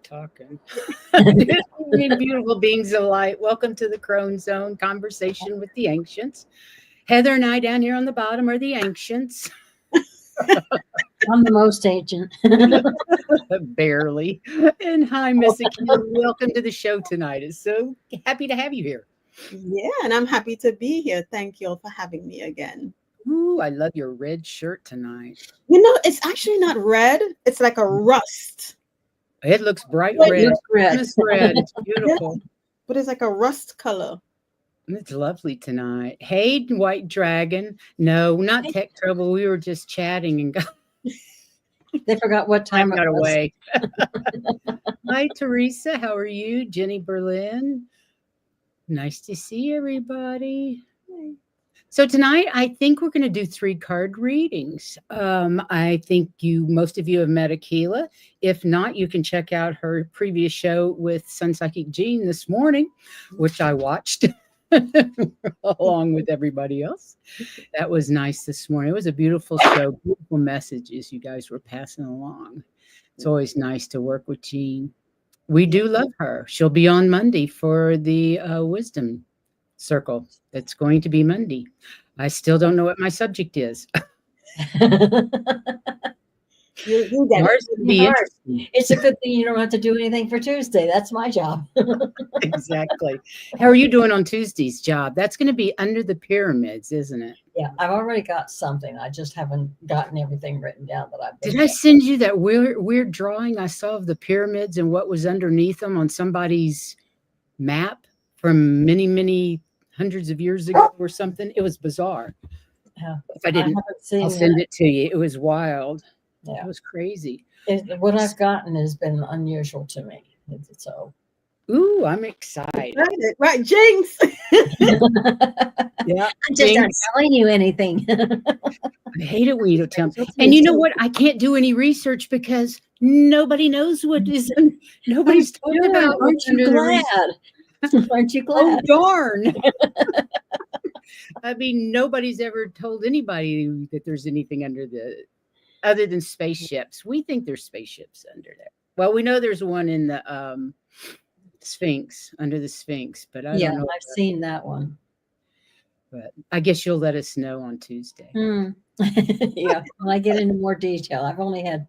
talking. Good evening, beautiful beings of light. Welcome to the Crone Zone Conversation with the Ancients. Heather and I down here on the bottom are the Ancients. I'm the most ancient. Barely. And hi, Miss Akela. Welcome to the show tonight. It's so happy to have you here. Yeah, and I'm happy to be here. Thank you all for having me again. Ooh, I love your red shirt tonight. You know, it's actually not red. It's like a rust. It looks bright It red. looks red. It's red. It's beautiful. But it's like a rust color. It's lovely tonight. Hey, White Dragon. No, not tech trouble. We were just chatting and got They forgot what time it got was. away. Hi, Teresa. How are you? Jenny Berlin. Nice to see everybody. So tonight, I think we're going to do 3 card readings. I think most of you have met Akela. If not, you can check out her previous show with Sun Psychic Jean this morning, which I watched along with everybody else. That was nice this morning. It was a beautiful show, beautiful messages you guys were passing along. It's always nice to work with Jean. We do love her. She'll be on Monday for the Wisdom Circle. That's going to be Monday. I still don't know what my subject is. You get Ours would be Hard. interesting. It's a good thing you don't have to do anything for Tuesday. That's my job. Exactly. How are you doing on Tuesday's job? That's going to be under the pyramids, isn't it? Yeah, I've already got something. I just haven't gotten everything written down that I've been Did I send you that weird drawing I saw of the pyramids and what was underneath them on somebody's map from many hundreds of years ago or something? It was bizarre. Yeah. If I didn't, haven't seen I'll send it to you. It was wild. Yeah. It was crazy. What I've gotten has been unusual to me. So Ooh, I'm excited. Right, Jinx. Yeah. I'm just not telling you anything. I hate it when you don't tell me. And you know what? I can't do any research because nobody knows what is. Nobody's talking about. Aren't you glad? Aren't you glad? Oh, darn. I mean, nobody's ever told anybody that there's anything other than spaceships. We think there's spaceships under there. Well, we know there's one in the Sphinx, under the Sphinx, but I don't know. I've seen that one. But I guess you'll let us know on Tuesday. Yeah, when I get into more detail. I've only had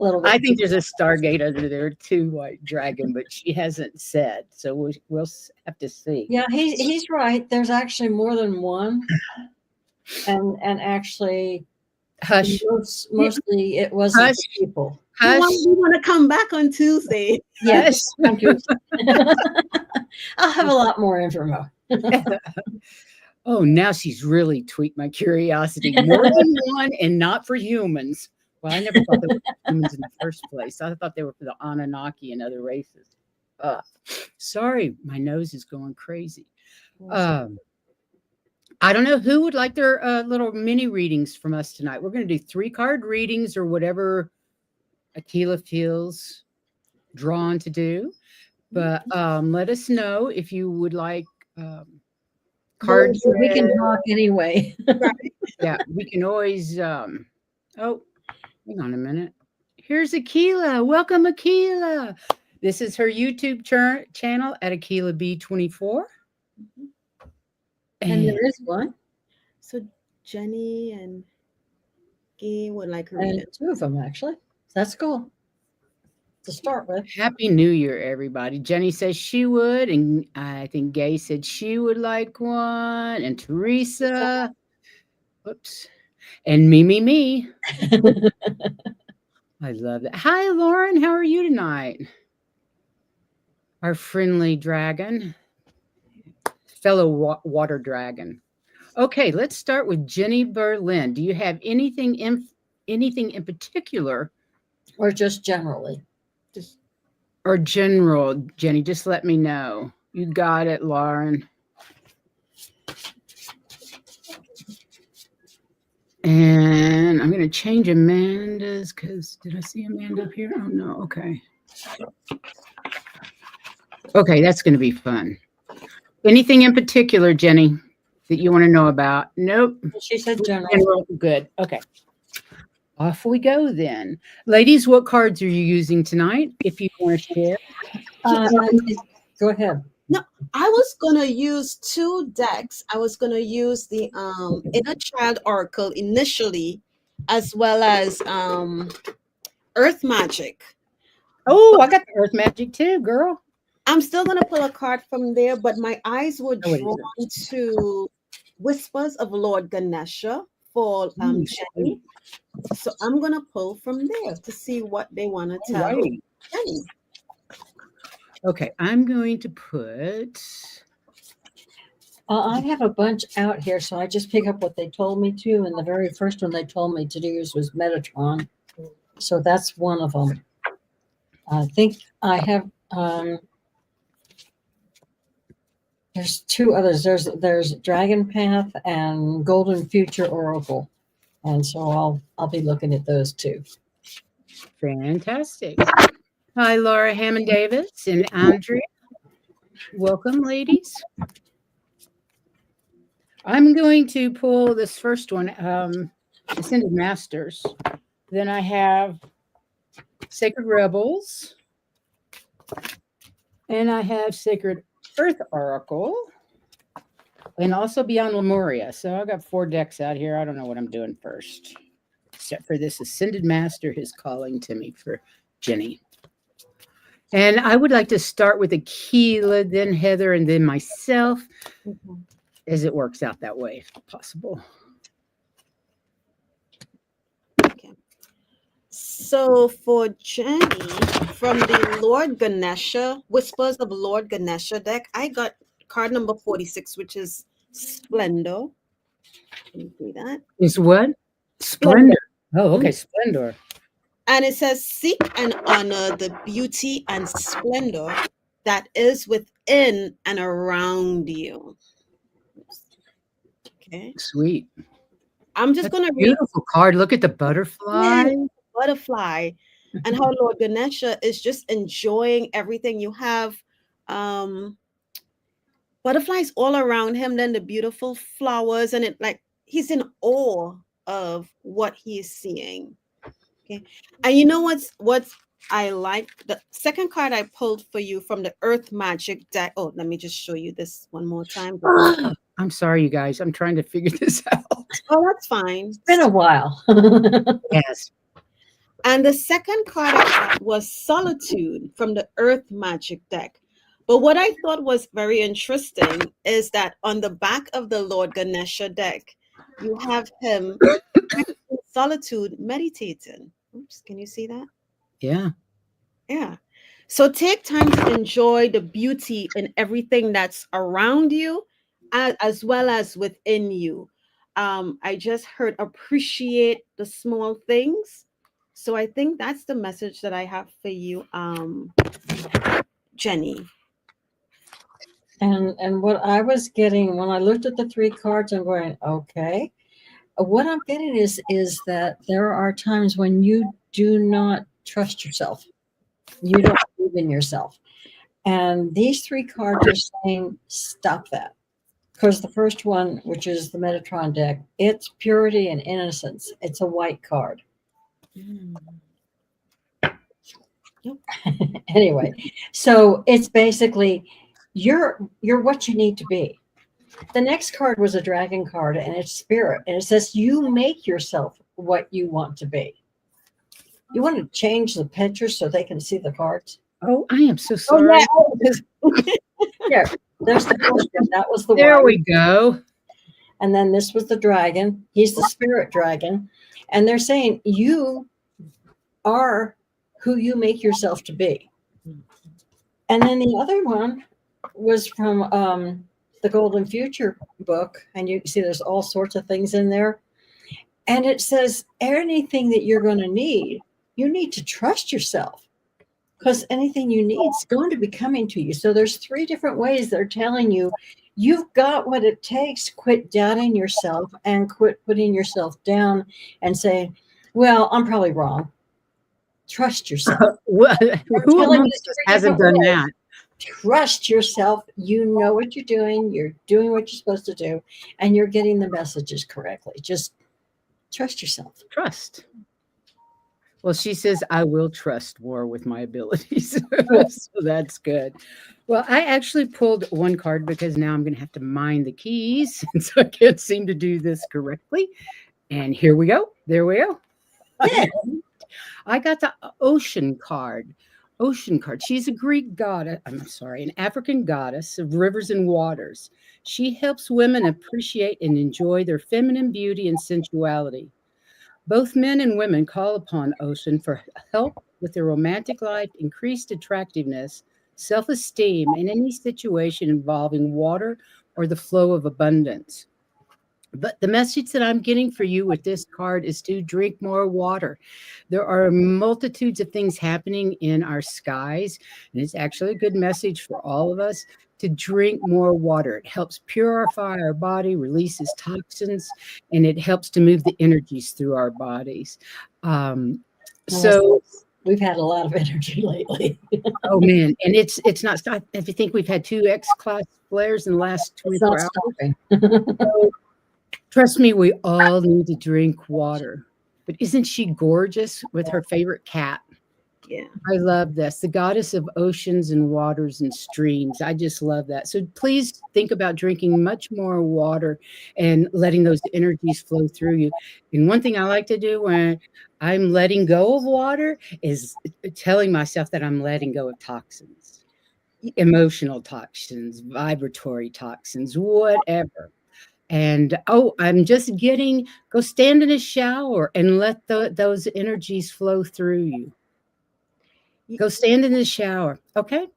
a little bit. I think there's a Stargate under there too, White Dragon, but she hasn't said, so we'll have to see. Yeah, he's right. There's actually more than one, and actually, Hush. Mostly it wasn't Hush. the people. Hush. We want to come back on Tuesday. Yes, I'll have a lot more info. Oh, now she's really tweaked my curiosity. More than one, and not for humans. Well, I never thought they were humans in the first place. I thought they were for the Anunnaki and other races. Sorry, my nose is going crazy. I don't know who would like their little mini readings from us tonight. We're going to do 3 card readings or whatever Akela feels drawn to do. But let us know if you would like cards. We can talk anyway. Right. Yeah, we can always. Oh, hang on a minute. Here's Akela. Welcome, Akela. This is her YouTube channel at Akela B24. And there is one. So Jenny and Guy would like her. And 2 of them, actually. That's cool to start with. Happy New Year, everybody. Jenny says she would, and I think Gay said she would like one, and Teresa. Whoops. And me. I love that. Hi, Lauren. How are you tonight? Our friendly dragon. Fellow water dragon. Okay, let's start with Jenny Berlin. Do you have anything in particular? Or just generally? Or general, Jenny, just let me know. You got it, Lauren. And I'm going to change Amanda's because did I see Amanda up here? Oh, no. Okay. Okay, that's going to be fun. Anything in particular, Jenny, that you want to know about? Nope. She said general. General, good. Okay. Off we go then. Ladies, what cards are you using tonight? If you want to share. Go ahead. No, I was gonna use two decks. I was gonna use the Inner Child Oracle initially, as well as Earth Magic. Oh, I got the Earth Magic too, girl. I'm still gonna pull a card from there, but my eyes were Oh, it drawn is. to Whispers of Lord Ganesha for Mm, Jenny. So I'm gonna pull from there to see what they want to tell Alrighty. Jenny. Okay, I'm going to put. I have a bunch out here, so I just pick up what they told me to. And the very first one they told me to use was Metatron. So that's one of them. I think I have. There's two others. There's Dragon Path and Golden Future Oracle, and so I'll be looking at those two. Fantastic. Hi, Laura Hammond Davis and Andrea. Welcome, ladies. I'm going to pull this first one, Ascended Masters. Then I have Sacred Rebels. And I have Sacred Earth Oracle. And also Beyond Lemuria. So I've got 4 decks out here. I don't know what I'm doing first. Except for this Ascended Master is calling to me for Jenny. And I would like to start with Akela, then Heather, and then myself, as it works out that way, if possible. Okay. So for Jenny, from the Lord Ganesha, Whispers of Lord Ganesha deck, I got card number 46, which is Splendor. Can you see that? Is what? Splendor. Oh, okay. Splendor. And it says, seek and honor the beauty and splendor that is within and around you. Okay. Sweet. I'm just That's going to a read. beautiful card. Look at the butterfly. Yeah, butterfly. And how Lord Ganesha is just enjoying everything. You have butterflies all around him, then the beautiful flowers, and it like he's in awe of what he's seeing. Okay. And you know what's I like? The second card I pulled for you from the Earth Magic deck. Oh, let me just show you this one more time. I'm sorry, you guys. I'm trying to figure this out. Oh, that's fine. It's been a while. Yes. And the second card I got was Solitude from the Earth Magic deck. But what I thought was very interesting is that on the back of the Lord Ganesha deck, you have him in solitude meditating. Oops, can you see that? Yeah. Yeah. So take time to enjoy the beauty in everything that's around you as well as within you. I just heard appreciate the small things. So I think that's the message that I have for you, Jenny. And what I was getting when I looked at the 3 cards, I'm going, okay. What I'm getting is that there are times when you do not trust yourself. You don't believe in yourself. And these 3 cards are saying, stop that. Because the first one, which is the Metatron deck, it's purity and innocence. It's a white card. Anyway, so it's basically you're what you need to be. The next card was a dragon card, and it's spirit, and it says you make yourself what you want to be. You want to change the picture so they can see the cards? Oh, I am so sorry. Oh, yeah. Yeah, there's the question. That was the There one. we go. And then this was the dragon. He's the spirit dragon. And they're saying you are who you make yourself to be. And then the other one was from the Golden Future book. And you see there's all sorts of things in there. And it says anything that you're going to need, you need to trust yourself. Because anything you need is going to be coming to you. So there's 3 different ways they're telling you you've got what it takes. Quit doubting yourself and quit putting yourself down and saying, well, I'm probably wrong. Trust yourself. Who amongst us hasn't done that? Trust yourself. You know what you're doing. You're doing what you're supposed to do. And you're getting the messages correctly. Just trust yourself. Trust. Well, she says, I will trust more with my abilities. Good. So that's good. Well, I actually pulled one card because now I'm going to have to mind the keys since I can't seem to do this correctly. And here we go. There we go. Yeah. I got the ocean card. Ocean card. She's a Greek goddess. I'm sorry, an African goddess of rivers and waters. She helps women appreciate and enjoy their feminine beauty and sensuality. Both men and women call upon Ocean for help with their romantic life, increased attractiveness, self esteem, and any situation involving water or the flow of abundance. But the message that I'm getting for you with this card is to drink more water. There are multitudes of things happening in our skies, and it's actually a good message for all of us to drink more water. It helps purify our body, releases toxins, and it helps to move the energies through our bodies. So, We've had a lot of energy lately. oh man, and it's not. If you think we've had 2 X-class flares in the last It's 24 not hours, stopping. trust me, we all need to drink water. But isn't she gorgeous with her favorite cat? Yeah. I love this. The goddess of oceans and waters and streams. I just love that. So please think about drinking much more water and letting those energies flow through you. And one thing I like to do when I'm letting go of water is telling myself that I'm letting go of toxins, emotional toxins, vibratory toxins, whatever. And I'm just go stand in a shower and let those energies flow through you. Go stand in the shower. Okay. Go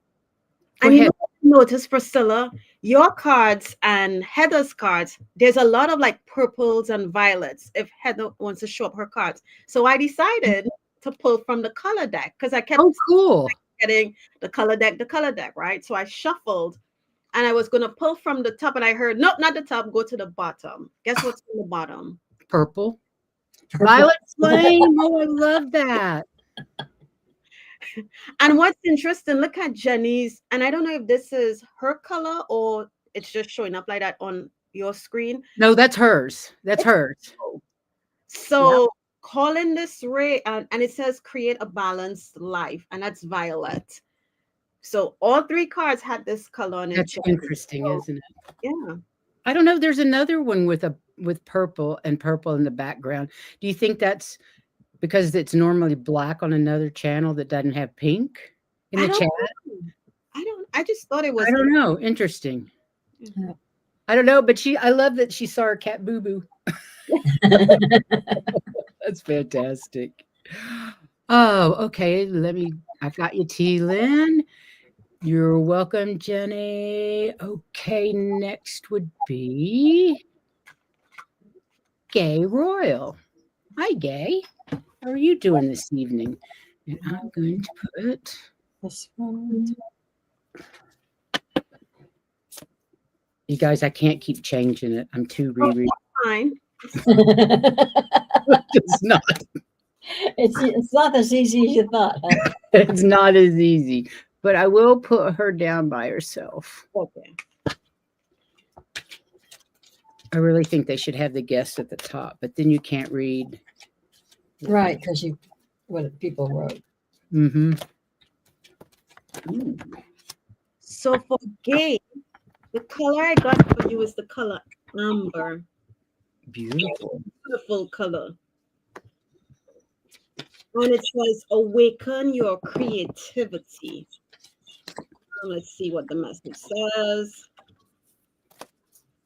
And you ahead. notice, Priscilla, your cards and Heather's cards, there's a lot of like purples and violets if Heather wants to show up her cards. So I decided to pull from the color deck because I kept Oh, cool. getting the color deck, right? So I shuffled and I was going to pull from the top and I heard, nope, not the top, go to the bottom. Guess what's in the bottom? Purple. Violet flame. Oh, I love that. And what's interesting, look at Jenny's, and I don't know if this is her color or it's just showing up like that on your screen. No, that's hers. That's hers. So calling this ray, and it says create a balanced life, and that's violet. So all 3 cards had this color on it. That's interesting, isn't it? Yeah. I don't know. There's another one with purple and purple in the background. Do you think that's because it's normally black on another channel that doesn't have pink in the chat? I just thought it was. I don't know. Interesting. Yeah. I don't know, but I love that she saw her cat Boo Boo. That's fantastic. Oh, okay. I've got you, T. Lynn. You're welcome, Jenny. Okay, next would be Gay Royal. Hi, Gay. How are you doing this evening? And I'm going to put This one. you guys, I can't keep changing it. I'm too rereading. Fine. It's not. It's not as easy as you thought. Huh? It's not as easy, but I will put her down by herself. Okay. I really think they should have the guest at the top, but then you can't read. Right, because what people wrote. Mm-hmm. So for gay, the color I got for you is the color amber. Beautiful. Beautiful color. And it says awaken your creativity. Let's see what the message says.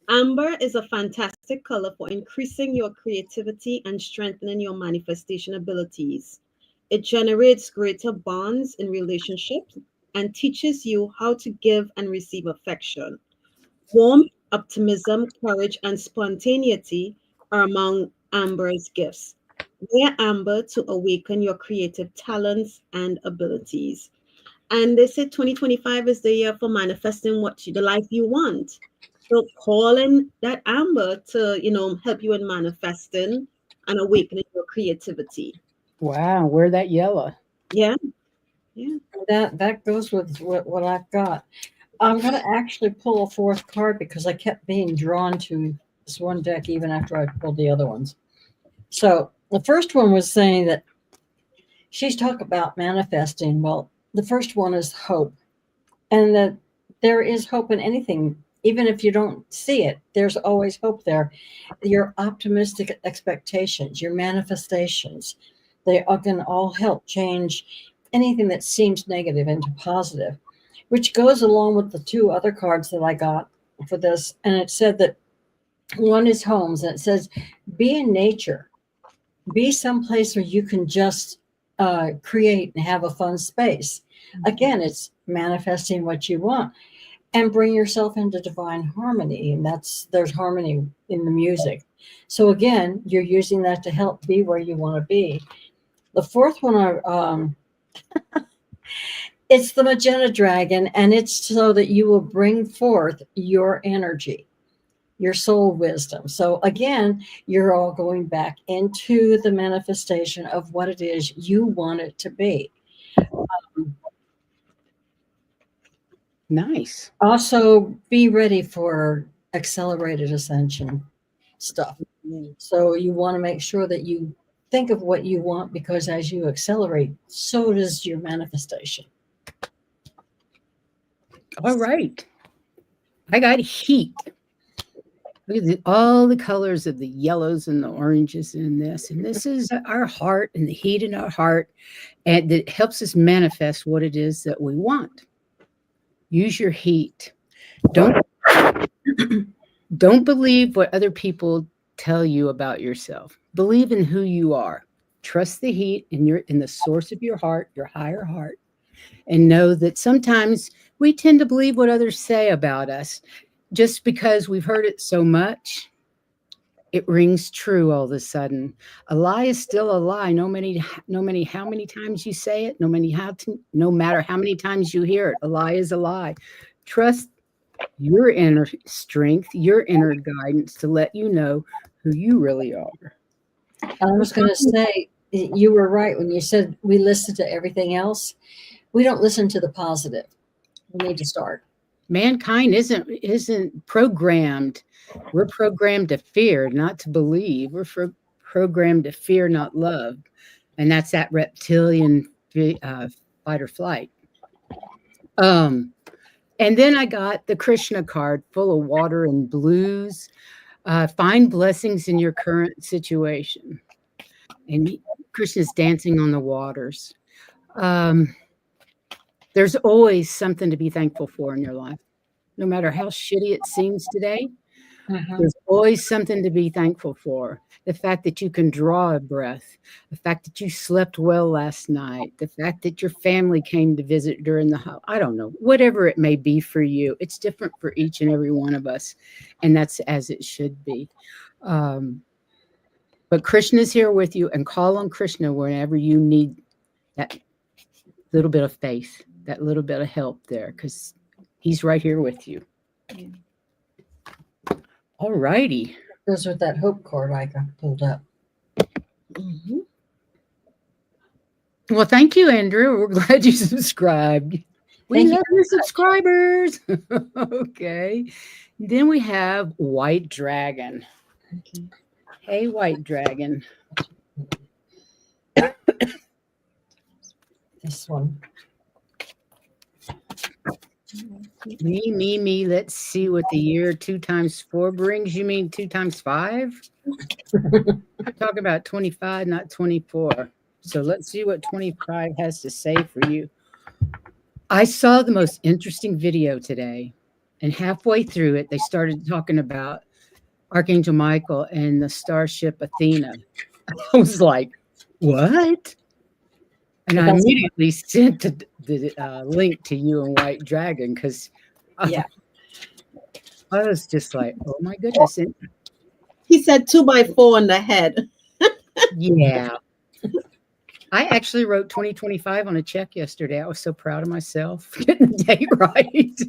Amber is a fantastic color for increasing your creativity and strengthening your manifestation abilities. It generates greater bonds in relationships and teaches you how to give and receive affection. Warmth, optimism, courage, and spontaneity are among Amber's gifts. Wear amber to awaken your creative talents and abilities. And they said 2025 is the year for manifesting the life you want. So calling that amber to, help you in manifesting and awakening your creativity. Wow, wear that yellow. Yeah. Yeah. That goes with what I've got. I'm going to actually pull a 4th card because I kept being drawn to this one deck even after I pulled the other ones. So the first one was saying that she's talked about manifesting. Well, the first one is hope, and that there is hope in anything. Even if you don't see it, there's always hope there. Your optimistic expectations, your manifestations, they can all help change anything that seems negative into positive, which goes along with the two other cards that I got for this. And it said that one is homes, and it says, be in nature, be someplace where you can just create and have a fun space. Again, it's manifesting what you want, and bring yourself into divine harmony. And there's harmony in the music. So again, you're using that to help be where you want to be. The fourth one, it's the magenta dragon, and it's so that you will bring forth your energy, your soul wisdom. So again, you're all going back into the manifestation of what it is you want it to be. Nice. Also, be ready for accelerated ascension stuff. So you want to make sure that you think of what you want, because as you accelerate, so does your manifestation. All right. I got heat. Look at all the colors of the yellows and the oranges in this. And this is our heart and the heat in our heart. And it helps us manifest what it is that we want. Use your heat. Don't believe what other people tell you about yourself. Believe in who you are. Trust the heat in the source of your heart, your higher heart, and know that sometimes we tend to believe what others say about us just because we've heard it so much. It rings true all of a sudden. A lie is still a lie. No matter how many times you say it, no matter how many times you hear it, a lie is a lie. Trust your inner strength, your inner guidance to let you know who you really are. I was going to say, you were right when you said we listen to everything else. We don't listen to the positive. We need to start. Mankind isn't programmed. We're programmed to fear, not to believe. We're programmed to fear, not love. And that's that reptilian fight or flight. And then I got the Krishna card full of water and blues. Find blessings in your current situation. And Krishna's dancing on the waters. There's always something to be thankful for in your life. No matter how shitty it seems today, there's always something to be thankful for. The fact that you can draw a breath, the fact that you slept well last night, the fact that your family came to visit during I don't know, whatever it may be for you. It's different for each and every one of us, and that's as it should be. But Krishna's here with you, and call on Krishna whenever you need that little bit of faith, that little bit of help there, because he's right here with you. Yeah. All righty. Goes with that hope card I got pulled up. Mm-hmm. Well, thank you, Andrew. We're glad you subscribed. We love your subscribers. Okay. Then we have White Dragon. Okay. Hey, White Dragon. This one. Me. Let's see what the year 2 times 4 brings. You mean 2 times 5? I'm talking about 25, not 24. So let's see what 25 has to say for you. I saw the most interesting video today, and halfway through it, they started talking about Archangel Michael and the starship Athena. I was like, what? And I immediately sent the link to you and White Dragon, because I was just like, oh my goodness. He said 2x4 on the head. Yeah. I actually wrote 2025 on a check yesterday. I was so proud of myself getting the date right.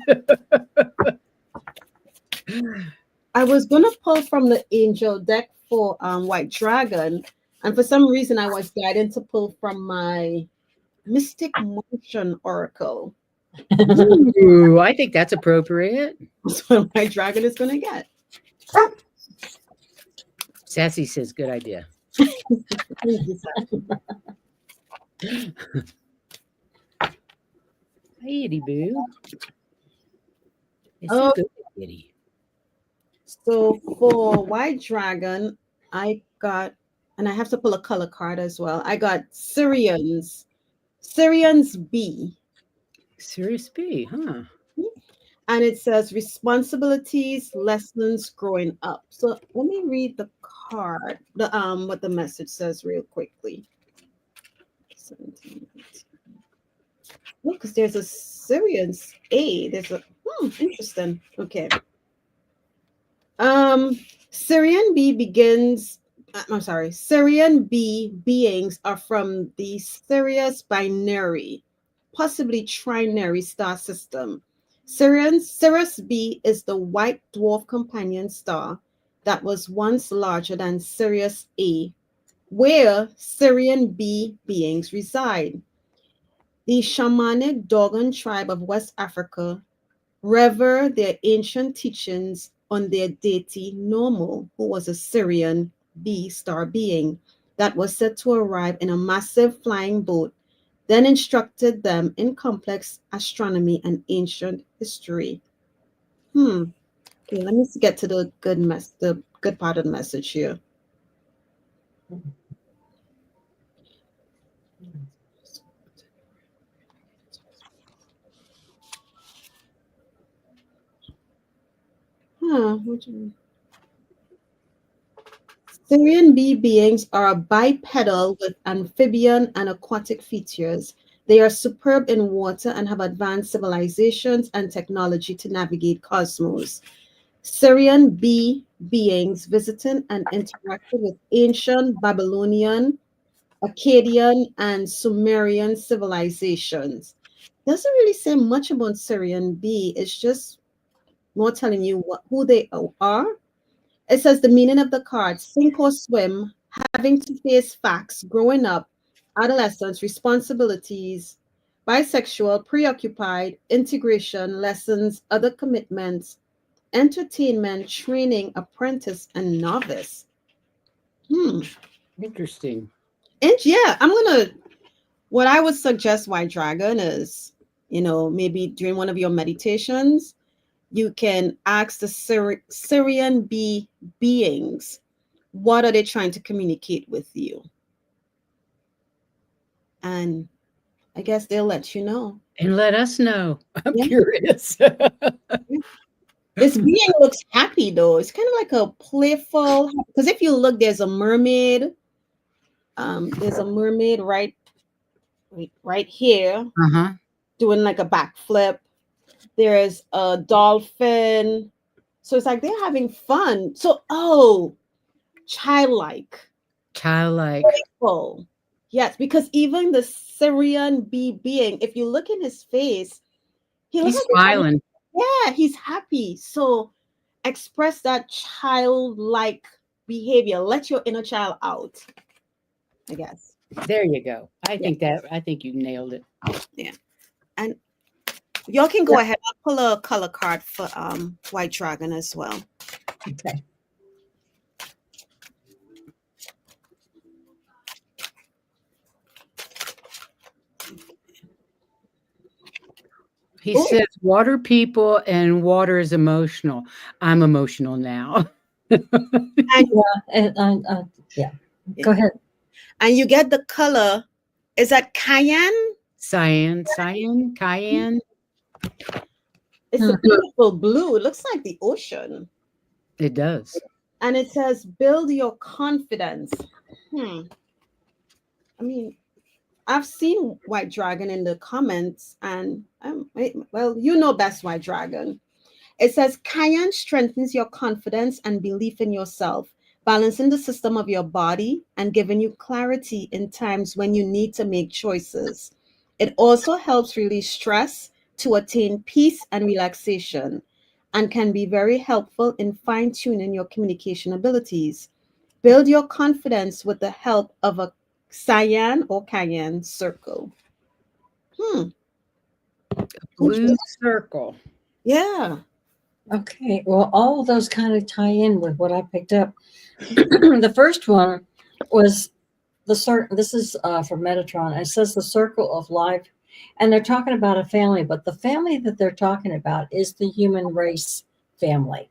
I was going to pull from the angel deck for White Dragon. And for some reason, I was guided to pull from my Mystic Motion Oracle. Ooh, I think that's appropriate. That's what White Dragon is going to get. Sassy says, good idea. Hey, Itty Boo. It's Oh. a good kitty. So for White Dragon, I got, and I have to pull a color card as well. I got Syrians B. Serious B, huh? And it says responsibilities, lessons growing up. So let me read the card, the what the message says real quickly. 17. Oh, because there's a Syrians A. There's a interesting. Okay. Syrian B begins. I'm sorry. Syrian B beings are from the Sirius binary, possibly trinary star system. Sirius B is the white dwarf companion star that was once larger than Sirius A, where Syrian B beings reside. The shamanic Dogon tribe of West Africa revere their ancient teachings on their deity Normal, who was a Syrian B star being that was said to arrive in a massive flying boat, then instructed them in complex astronomy and ancient history. Okay, let me get to the good part of the message here. Syrian bee beings are bipedal with amphibian and aquatic features. They are superb in water and have advanced civilizations and technology to navigate cosmos. Syrian bee beings visited and interacted with ancient Babylonian, Akkadian, and Sumerian civilizations. Doesn't really say much about Syrian bee. It's just more telling you who they are. It says the meaning of the card: sink or swim, having to face facts, growing up, adolescence, responsibilities, bisexual, preoccupied, integration, lessons, other commitments, entertainment, training, apprentice, and novice. Interesting. And yeah, what I would suggest, White Dragon, is, maybe during one of your meditations, you can ask the Syrian bee beings, what are they trying to communicate with you? And I guess they'll let you know. And let us know. I'm Yeah. curious. This being looks happy though. It's kind of like a playful, because if you look, there's a mermaid. There's a mermaid right here, doing like a backflip. There's a dolphin. So it's like they're having fun. So, childlike. Playful. Yes, because even the Syrian bee being, if you look in his face, he's smiling. Yeah, he's happy. So express that childlike behavior. Let your inner child out, I guess. There you go. I think you nailed it. Yeah. And y'all can go ahead. I'll pull a color card for White Dragon as well. Okay. He says water people and water is emotional. I'm emotional now. Yeah. Go ahead. And you get the color. Is that cayenne? Cayenne. It's a beautiful blue. It looks like the ocean. It does. And it says, build your confidence. I mean, I've seen White Dragon in the comments, and well, you know best, White Dragon. It says, cayenne strengthens your confidence and belief in yourself, balancing the system of your body and giving you clarity in times when you need to make choices. It also helps release stress to attain peace and relaxation, and can be very helpful in fine-tuning your communication abilities. Build your confidence with the help of a cyan or cayenne circle. Blue circle. Yeah. Okay. Well, all of those kind of tie in with what I picked up. The first one was This is from Metatron. And it says the circle of life, and they're talking about a family, but the family that they're talking about is the human race family.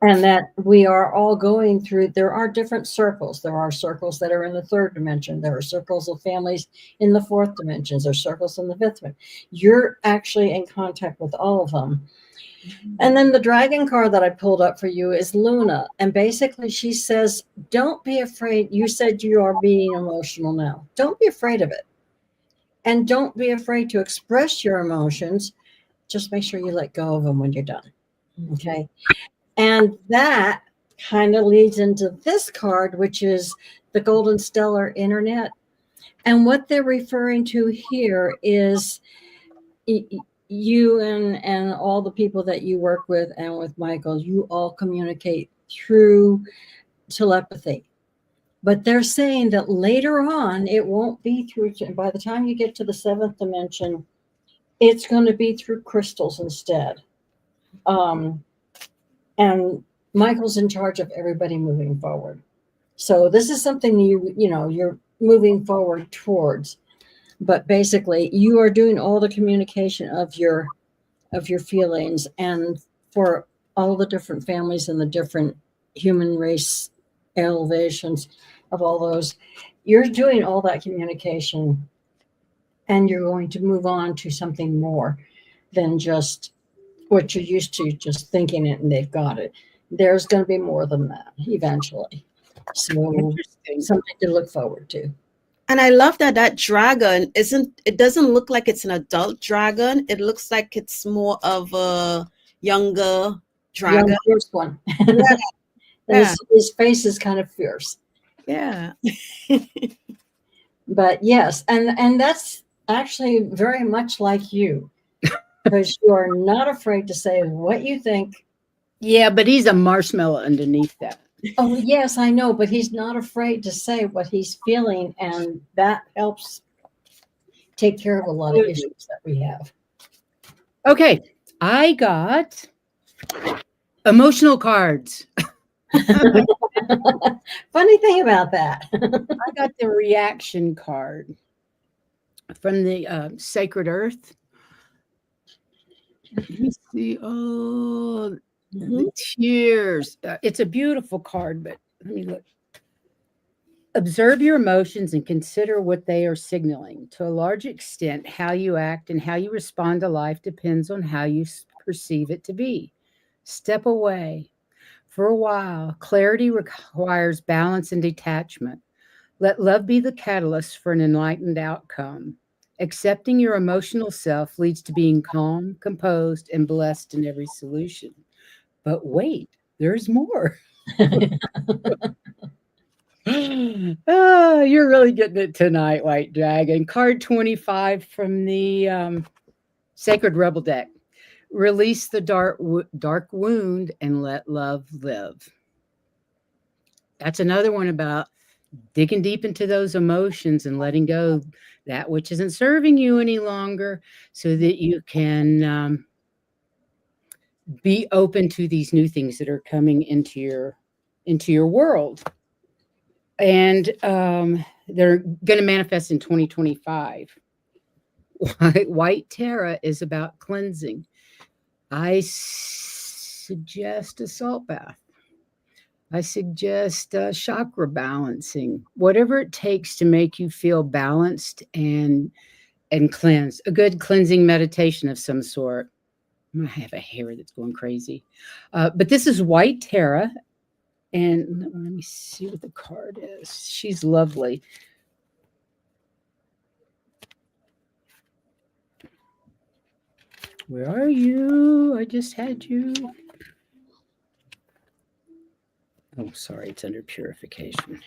And that we are all going through, there are different circles. There are circles that are in the third dimension. There are circles of families in the fourth dimensions. There are circles in the fifth one. You're actually in contact with all of them. And then the dragon card that I pulled up for you is Luna. And basically she says, don't be afraid. You said you are being emotional now. Don't be afraid of it. And don't be afraid to express your emotions. Just make sure you let go of them when you're done. Okay. And that kind of leads into this card, which is the Golden Stellar Internet. And what they're referring to here is you and all the people that you work with and with Michael, you all communicate through telepathy. But they're saying that later on, it won't be through, by the time you get to the seventh dimension, it's going to be through crystals instead. And Michael's in charge of everybody moving forward. So this is something you're moving forward towards. But basically, you are doing all the communication of your feelings, and for all the different families and the different human race elevations of all those, you're doing all that communication, and you're going to move on to something more than just what you're used to, just thinking it and they've got it. There's going to be more than that eventually. So something to look forward to. And I love that dragon it doesn't look like it's an adult dragon. It looks like it's more of a younger dragon. Young, fierce one. Yeah. His face is kind of fierce. Yeah. But yes, and that's actually very much like you, because you are not afraid to say what you think. Yeah, but he's a marshmallow underneath that. Oh, yes, I know, but he's not afraid to say what he's feeling, and that helps take care of a lot of issues that we have. Okay, I got emotional cards. Funny thing about that. I got the reaction card from the Sacred Earth. Let me see. Oh, the tears. It's a beautiful card, but let me look. Observe your emotions and consider what they are signaling. To a large extent, how you act and how you respond to life depends on how you perceive it to be. Step away. For a while, clarity requires balance and detachment. Let love be the catalyst for an enlightened outcome. Accepting your emotional self leads to being calm, composed, and blessed in every solution. But wait, there's more. Oh, you're really getting it tonight, White Dragon. Card 25 from the Sacred Rebel deck. Release the dark wound and let love live. That's another one about digging deep into those emotions and letting go that which isn't serving you any longer, so that you can be open to these new things that are coming into your world. And they're going to manifest in 2025. White Terra is about cleansing. I suggest a salt bath. I suggest chakra balancing, whatever it takes to make you feel balanced and cleansed. A good cleansing meditation of some sort. I have a hair that's going crazy. But this is White Terra. And let me see what the card is. She's lovely. Where are you? I just had you. Oh, sorry. It's under purification.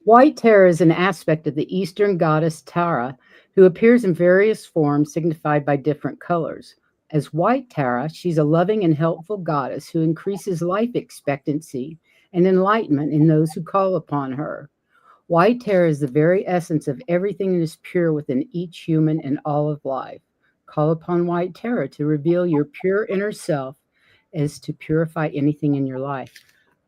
White Terra is an aspect of the Eastern goddess Tara, who appears in various forms signified by different colors. As White Tara, she's a loving and helpful goddess who increases life expectancy and enlightenment in those who call upon her. White Tara is the very essence of everything that is pure within each human and all of life. Call upon White Tara to reveal your pure inner self as to purify anything in your life.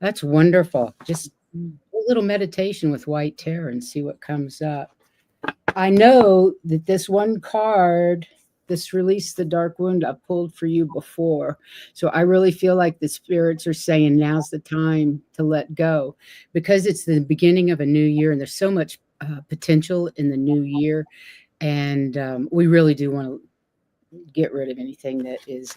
That's wonderful. Just a little meditation with white terror and see what comes up. I know that this one card, this release the dark wound, I pulled for you before. So I really feel like the spirits are saying now's the time to let go because it's the beginning of a new year and there's so much potential in the new year. And we really do want to get rid of anything that is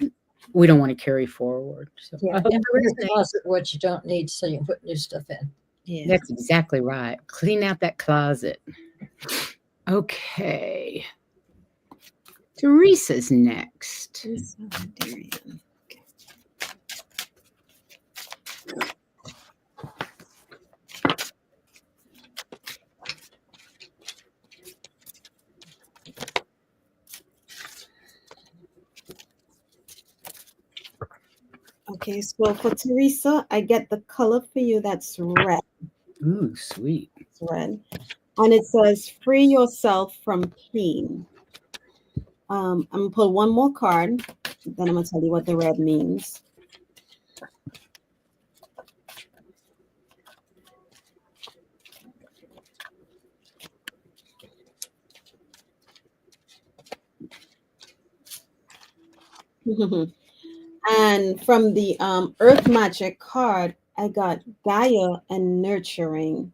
we don't want to carry forward. So Yeah, I hope and we're your safe. closet what you don't need so you can put new stuff in. Yeah. That's exactly right. Clean out that closet. Okay. Teresa's next. Teresa Darian. Okay. Okay, so for Teresa, I get the color for you that's red. Ooh, sweet. It's red. And it says, free yourself from pain. I'm going to pull one more card, then I'm going to tell you what the red means. And from the Earth Magic card, I got Gaia and Nurturing.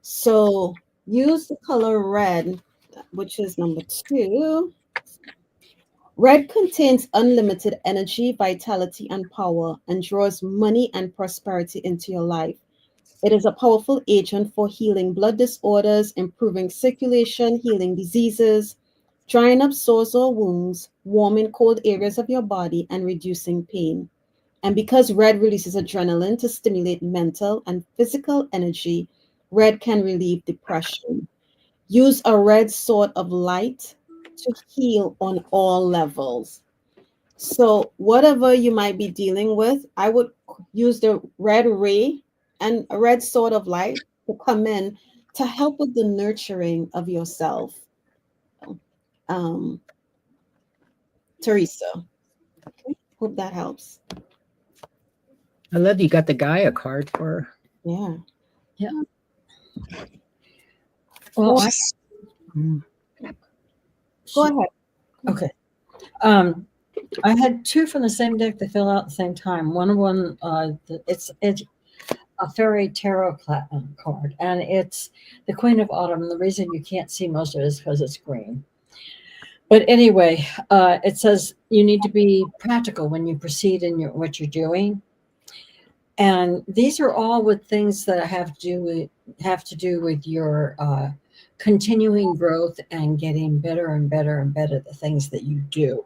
So use the color red, which is number 2. Red contains unlimited energy, vitality, and power, and draws money and prosperity into your life. It is a powerful agent for healing blood disorders, improving circulation, healing diseases, drying up sores or wounds, warming cold areas of your body, and reducing pain. And because red releases adrenaline to stimulate mental and physical energy, red can relieve depression. Use a red sword of light to heal on all levels. So, whatever you might be dealing with, I would use the red ray and a red sword of light to come in to help with the nurturing of yourself. Um, Teresa. Okay. Hope that helps. I love you got the Gaia card for her. Yeah. Well, Mm. Go ahead. okay. I had 2 from the same deck that fill out at the same time. One, it's a fairy tarot card, and it's the Queen of Autumn. And the reason you can't see most of it is because it's green. But anyway, it says you need to be practical when you proceed in what you're doing. And these are all with things that have to do with your continuing growth and getting better and better and better at the things that you do.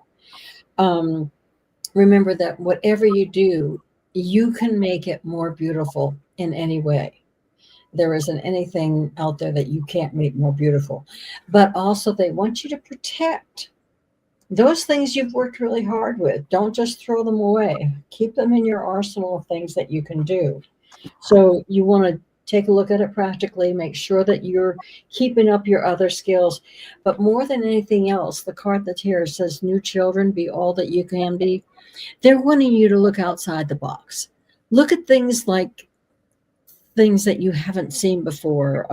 Remember that whatever you do, you can make it more beautiful in any way. There isn't anything out there that you can't make more beautiful. But also, they want you to protect those things you've worked really hard with. Don't just throw them away. Keep them in your arsenal of things that you can do. So you want to take a look at it practically, make sure that you're keeping up your other skills. But more than anything else, the card that's here says, new children, be all that you can be. They're wanting you to look outside the box. Look at things like things that you haven't seen before.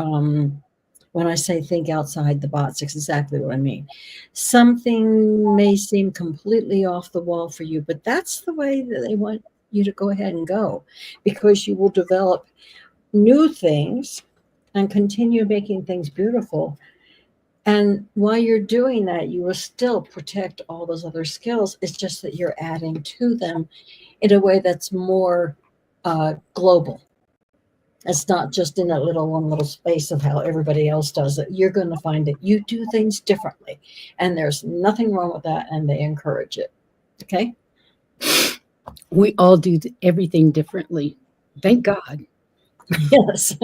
When I say think outside the box, it's exactly what I mean. Something may seem completely off the wall for you, but that's the way that they want you to go ahead and go, because you will develop new things and continue making things beautiful. And while you're doing that, you will still protect all those other skills. It's just that you're adding to them in a way that's more global. It's not just in that one little space of how everybody else does it. You're going to find that you do things differently, and there's nothing wrong with that, and they encourage it. Okay? We all do everything differently. Thank God. Yes.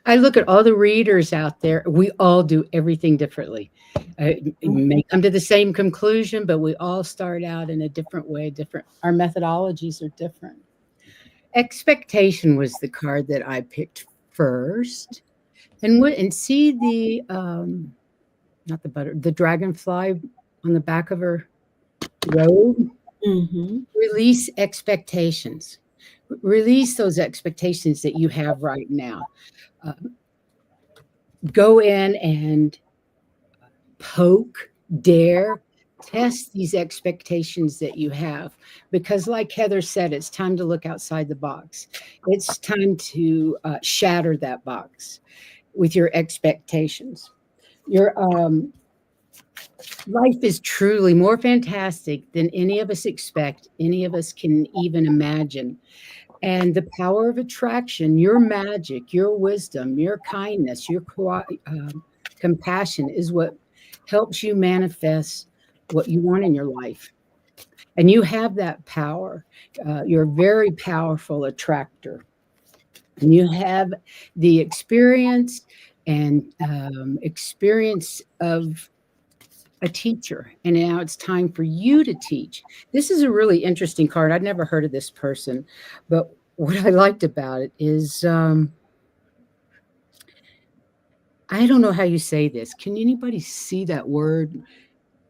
I look at all the readers out there. We all do everything differently. You may come to the same conclusion, but we all start out in a different way. Our methodologies are different. Expectation was the card that I picked first, and see the not the dragonfly on the back of her robe. Mm-hmm. Release expectations. Release those expectations that you have right now. Go in and poke, dare, test these expectations that you have. Because, like Heather said, it's time to look outside the box. It's time to shatter that box with your expectations. Your life is truly more fantastic than any of us expect, any of us can even imagine. And the power of attraction, your magic, your wisdom, your kindness, your compassion is what helps you manifest what you want in your life. And you have that power. You're a very powerful attractor. And you have the experience and experience of a teacher. And now it's time for you to teach. This is a really interesting card. I'd never heard of this person, but what I liked about it is I don't know how you say this. Can anybody see that word?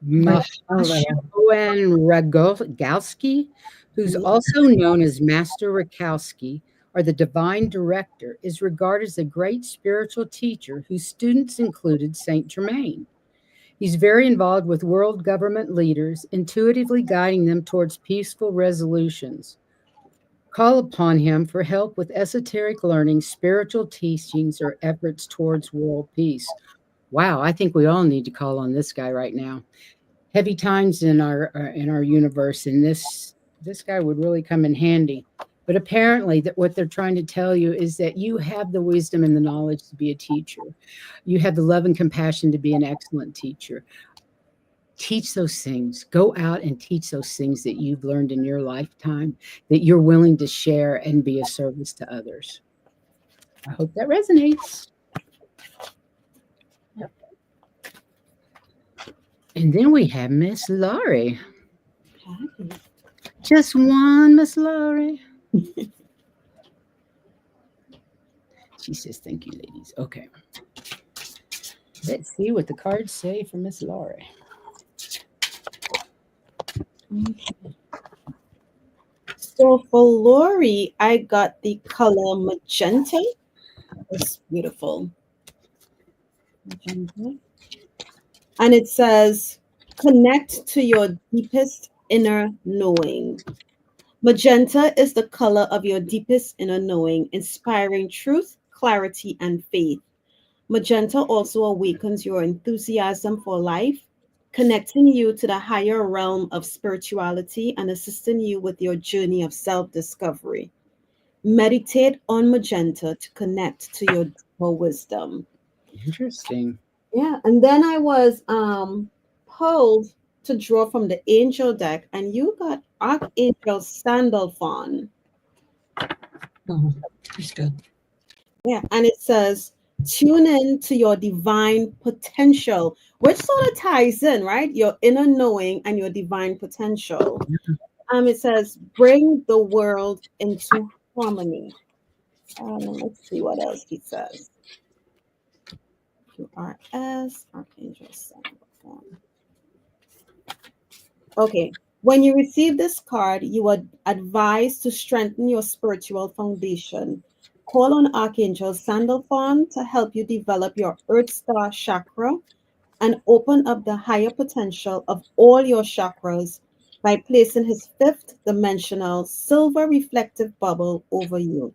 Rogowski, who's also known as Master Rakowski, or the Divine Director, is regarded as a great spiritual teacher whose students included Saint Germain. He's very involved with world government leaders, intuitively guiding them towards peaceful resolutions. Call upon him for help with esoteric learning, spiritual teachings, or efforts towards world peace. Wow, I think we all need to call on this guy right now. Heavy times in our universe, and this guy would really come in handy. But apparently, that what they're trying to tell you is that you have the wisdom and the knowledge to be a teacher. You have the love and compassion to be an excellent teacher. Teach those things. Go out and teach those things that you've learned in your lifetime that you're willing to share and be a service to others. I hope that resonates. Yep. And then we have Miss Laurie. Just one, Miss Laurie. She says, thank you, ladies. Okay. Let's see what the cards say for Miss Laurie. So for Lori, I got the color magenta. It's beautiful. Magenta. And it says, connect to your deepest inner knowing. Magenta is the color of your deepest inner knowing, inspiring truth, clarity, and faith. Magenta also awakens your enthusiasm for life, connecting you to the higher realm of spirituality and assisting you with your journey of self discovery. Meditate on magenta to connect to your deeper wisdom. Interesting. Yeah, and then I was pulled to draw from the angel deck, and you got Archangel Sandalphon. He's good. Yeah, and it says, tune in to your divine potential, which sort of ties in, right? Your inner knowing and your divine potential. It says, bring the world into harmony. Let's see what else he says. QRS, Archangel Sandalphon. Okay. When you receive this card, you are advised to strengthen your spiritual foundation. Call on Archangel Sandalphon to help you develop your Earth Star chakra and open up the higher potential of all your chakras by placing his fifth dimensional silver reflective bubble over you.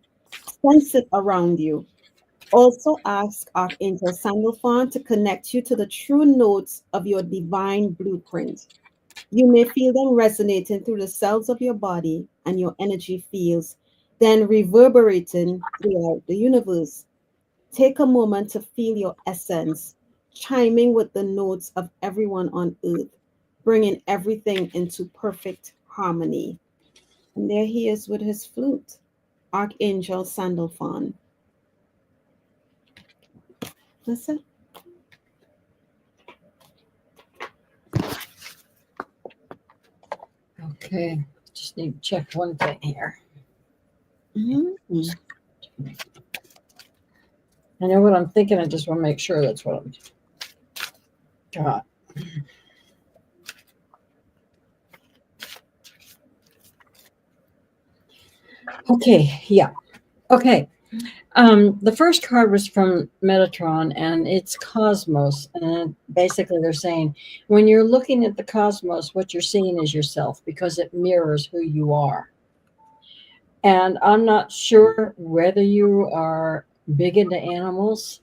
Sense it around you. Also ask Archangel Sandalphon to connect you to the true notes of your divine blueprint. You may feel them resonating through the cells of your body and your energy fields, then reverberating throughout the universe. Take a moment to feel your essence, chiming with the notes of everyone on earth, bringing everything into perfect harmony. And there he is with his flute, Archangel Sandalphon. That's it. Okay. Just need to check one thing here. Mm-hmm. I know what I'm thinking. I just want to make sure that's what I'm got. Okay, yeah. Okay. The first card was from Metatron, and it's Cosmos. And basically, they're saying when you're looking at the cosmos, what you're seeing is yourself because it mirrors who you are. And I'm not sure whether you are big into animals,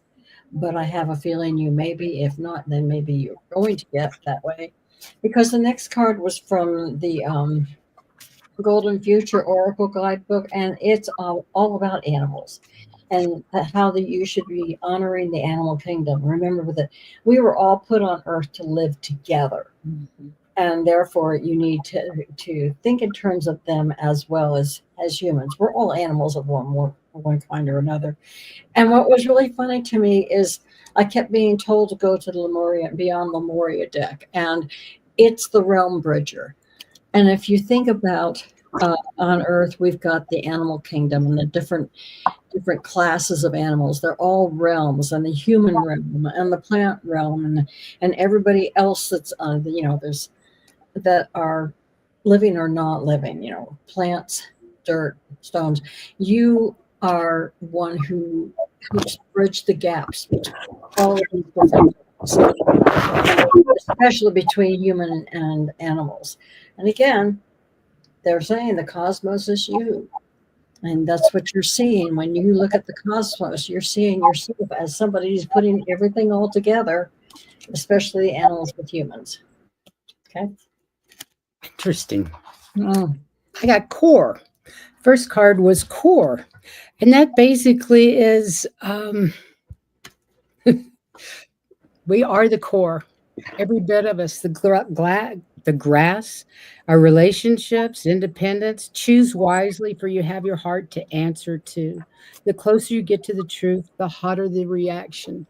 but I have a feeling you may be. If not, then maybe you're going to get that way. Because the next card was from the Golden Future Oracle Guidebook, and it's all about animals and how that you should be honoring the animal kingdom. Remember that we were all put on earth to live together. Mhm. And therefore, you need to think in terms of them as well as humans. We're all animals of one kind or another. And what was really funny to me is I kept being told to go to the Lemuria Beyond Lemuria deck, and it's the Realm Bridger. And if you think about on Earth, we've got the animal kingdom and the different classes of animals. They're all realms, and the human realm, and the plant realm, and everybody else that's there's that are living or not living. Plants, dirt, stones. You are one who helps bridge the gaps between all of these different things, especially between human and animals. And again, they're saying the cosmos is you. And that's what you're seeing. When you look at the cosmos, you're seeing yourself as somebody who's putting everything all together, especially animals with humans. Okay. Interesting. Mm. I got core. First card was core. And that basically is we are the core. Every bit of us, the grass, our relationships, independence. Choose wisely, for you have your heart to answer to. The closer you get to the truth, the hotter the reaction.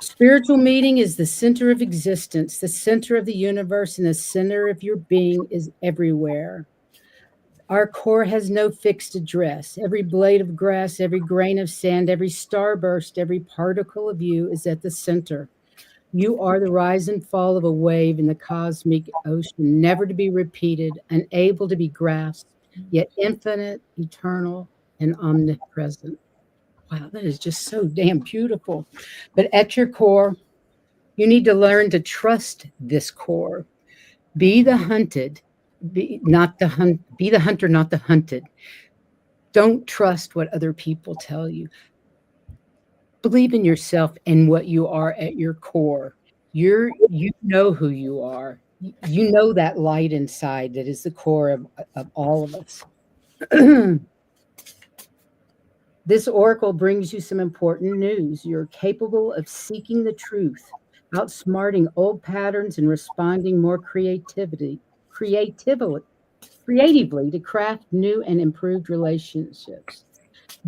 Spiritual meeting is the center of existence, the center of the universe, and the center of your being is everywhere. Our core has no fixed address. Every blade of grass, every grain of sand, every starburst, every particle of you is at the center. You are the rise and fall of a wave in the cosmic ocean, never to be repeated, unable to be grasped, yet infinite, eternal, and omnipresent. Wow, that is just so damn beautiful. But at your core, you need to learn to trust this core. Be the hunted, be the hunter, not the hunted. Don't trust what other people tell you. Believe in yourself and what you are at your core. You know who you are. You know that light inside that is the core of all of us. This oracle brings you some important news. You're capable of seeking the truth, outsmarting old patterns and responding more creatively to craft new and improved relationships.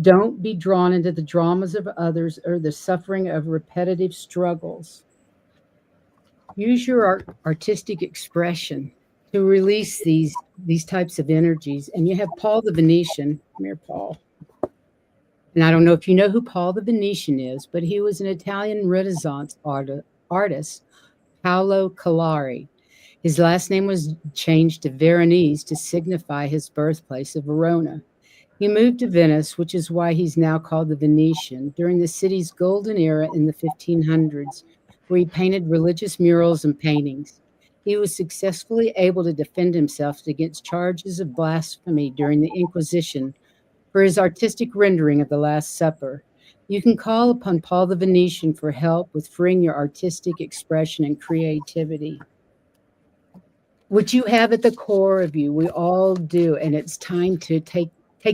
Don't be drawn into the dramas of others or the suffering of repetitive struggles. Use your artistic expression to release these types of energies. And you have Paul the Venetian. Come here, Paul. And I don't know if you know who Paul the Venetian is, but he was an Italian Renaissance artist, Paolo Collari. His last name was changed to Veronese to signify his birthplace of Verona. He moved to Venice, which is why he's now called the Venetian, during the city's golden era in the 1500s, where he painted religious murals and paintings. He was successfully able to defend himself against charges of blasphemy during the Inquisition for his artistic rendering of the Last Supper. You can call upon Paul the Venetian for help with freeing your artistic expression and creativity, which you have at the core of you. We all do, and it's time to take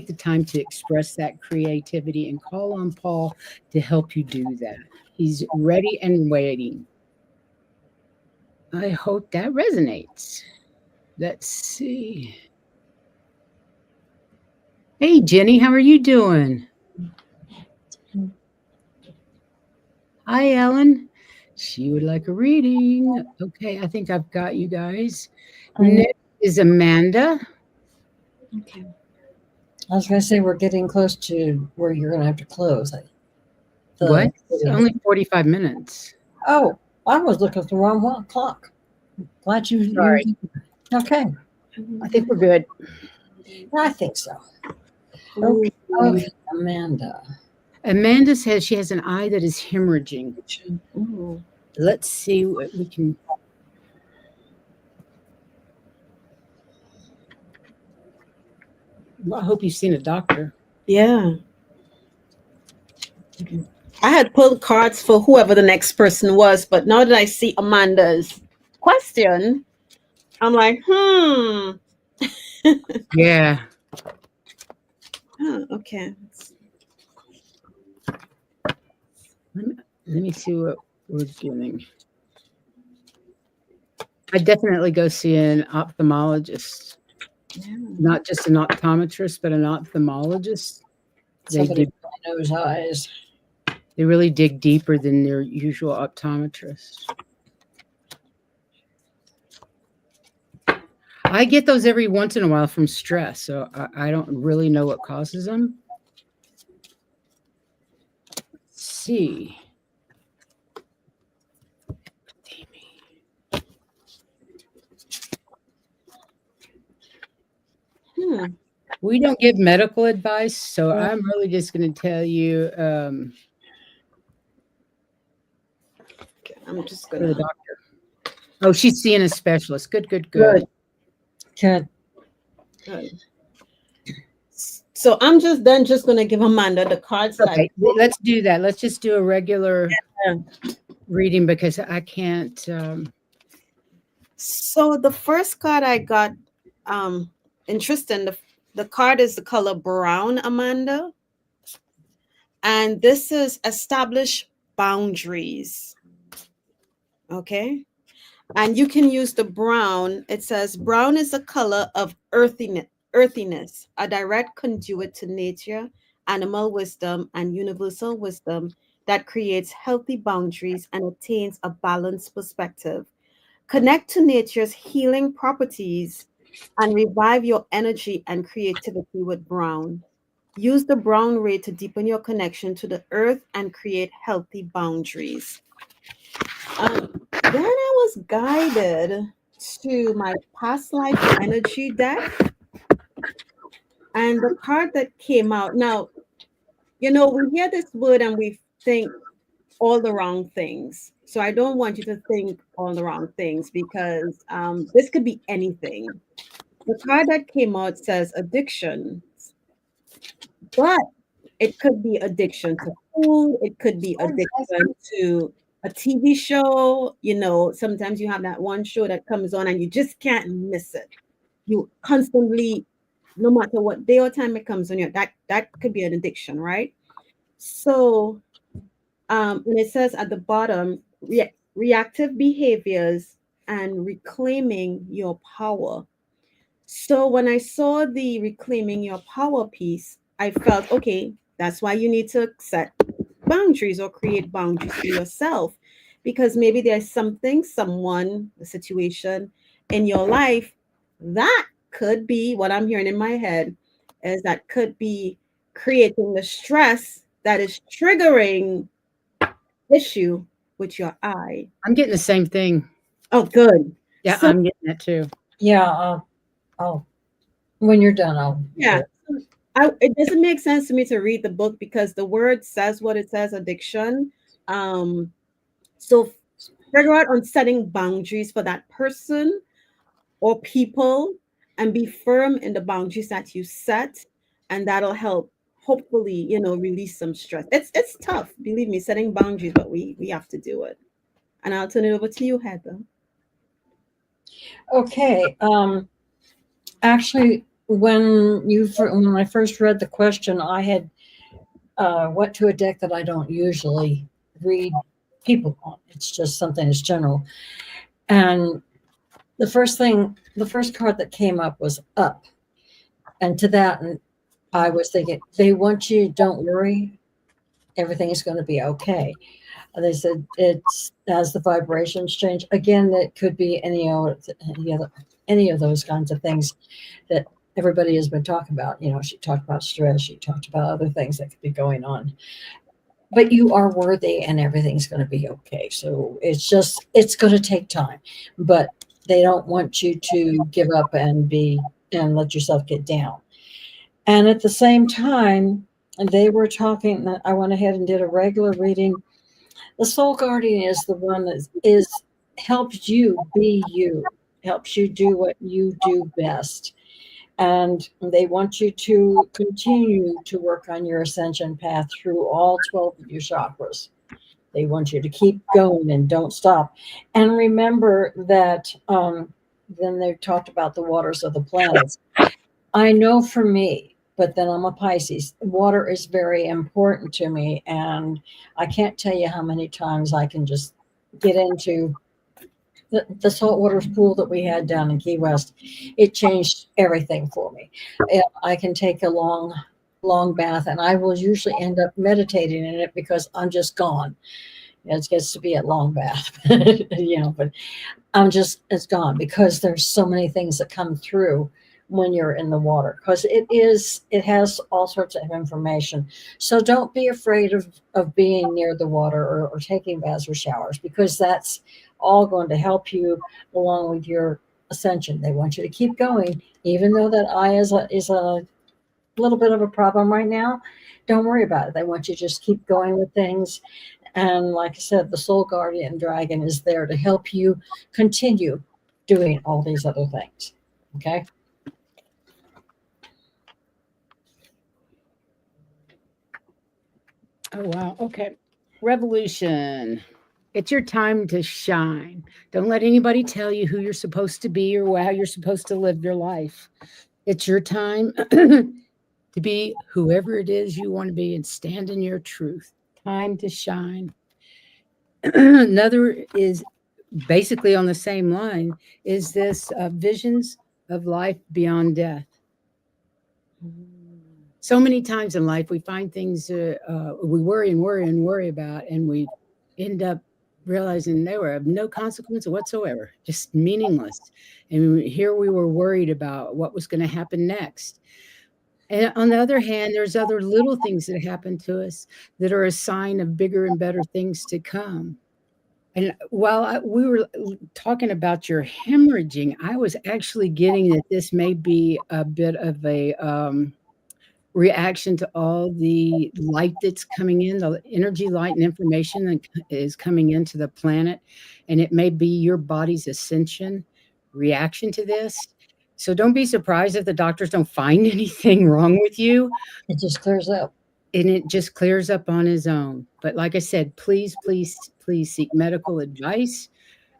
the time to express that creativity and call on Paul to help you do that. He's ready and waiting. I hope that resonates. Let's see. Hey, Jenny, how are you doing? Hi, Ellen. She would like a reading. Okay, I think I've got you guys. Next is Amanda. Okay. I was going to say we're getting close to where you're going to have to close. What? It's only 45 minutes. Oh, I was looking at the wrong clock. Glad you. Sorry. Okay. I think we're good. I think so. Ooh. Okay, Amanda. Amanda says she has an eye that is hemorrhaging. Ooh. Let's see what we can. Well, I hope you've seen a doctor. Yeah. I had pulled cards for whoever the next person was, but now that I see Amanda's question, I'm like, Yeah. Okay. Let me see what we're getting. I definitely go see an ophthalmologist, Yeah. not just an optometrist, but an ophthalmologist. Somebody knows eyes. They really dig deeper than their usual optometrist. I get those every once in a while from stress, so I don't really know what causes them. Let's see. We don't give medical advice, so I'm really just going to tell you. I'm just The gonna. doctor. Oh, she's seeing a specialist. Good. Good. So I'm just gonna give Amanda the cards that Okay, let's do that. Let's just do a regular reading because I can't. So the first card I got, interesting. The card is the color brown, Amanda, and this is establish boundaries. Okay, and you can use the brown. It says brown is a color of earthiness, a direct conduit to nature, animal wisdom, and universal wisdom that creates healthy boundaries and attains a balanced perspective. Connect to nature's healing properties and revive your energy and creativity with brown. Use the brown ray to deepen your connection to the earth and create healthy boundaries. Then I was guided to my past life energy deck, and the card that came out. Now, we hear this word and we think all the wrong things. So I don't want you to think all the wrong things because this could be anything. The card that came out says addiction, but it could be addiction to food. It could be addiction to a TV show. Sometimes you have that one show that comes on and you just can't miss it. You constantly, no matter what day or time it comes on, that could be an addiction, right? So, and it says at the bottom, reactive behaviors and reclaiming your power. So when I saw the reclaiming your power piece, I felt, okay, that's why you need to set boundaries or create boundaries for yourself. Because maybe there's something, someone, a situation in your life that could be what I'm hearing in my head is that could be creating the stress that is triggering issue with your eye. I'm getting the same thing. Oh, good. Yeah, So, I'm getting that too. Yeah. When you're done, I'll. yeah. It doesn't make sense to me to read the book because the word says what it says, addiction. So figure out on setting boundaries for that person or people and be firm in the boundaries that you set, and that'll help hopefully, release some stress. It's tough, believe me, setting boundaries, but we have to do it. And I'll turn it over to you, Heather. Okay. Actually, when I first read the question, I had went to a deck that I don't usually read people on. It's just something that's general. And the first card that came up was up. And to that, I was thinking, they want you, don't worry, everything is going to be okay. And they said it's as the vibrations change. Again, it could be any of those kinds of things that everybody has been talking about. She talked about stress, she talked about other things that could be going on. But you are worthy and everything's going to be okay. So it's going to take time. But they don't want you to give up and be and let yourself get down. And at the same time, they were talking. I went ahead and did a regular reading. The soul guardian is the one that helps you be you, helps you do what you do best. And they want you to continue to work on your ascension path through all 12 of your chakras. They want you to keep going and don't stop. And remember that then they talked about the waters of the planets. I know for me, but then I'm a Pisces. Water is very important to me. And I can't tell you how many times I can just get into the saltwater pool that we had down in Key West. It changed everything for me. I can take a long bath, and I will usually end up meditating in it because I'm just gone. It gets to be a long bath, but it's gone because there's so many things that come through when you're in the water, because it has all sorts of information. So don't be afraid of being near the water or taking baths or showers, because that's all going to help you along with your ascension. They want you to keep going, even though that eye is a little bit of a problem right now. Don't worry about it. They want you to just keep going with things. And like I said, the soul guardian dragon is there to help you continue doing all these other things. Okay. Oh, wow. Okay. Revolution. It's your time to shine. Don't let anybody tell you who you're supposed to be or how you're supposed to live your life. It's your time to be whoever it is you want to be and stand in your truth. Time to shine. Another is basically on the same line, is this visions of life beyond death. So many times in life, we find things we worry and worry and worry about, and we end up realizing they were of no consequence whatsoever, just meaningless. And here we were worried about what was going to happen next. And on the other hand, there's other little things that happen to us that are a sign of bigger and better things to come. And while we were talking about your hemorrhaging, I was actually getting that this may be a bit of a reaction to all the light that's coming in, the energy, light, and information that is coming into the planet. And it may be your body's ascension reaction to this. So don't be surprised if the doctors don't find anything wrong with you. It just clears up. And it just clears up on his own. But like I said, please, please, please seek medical advice.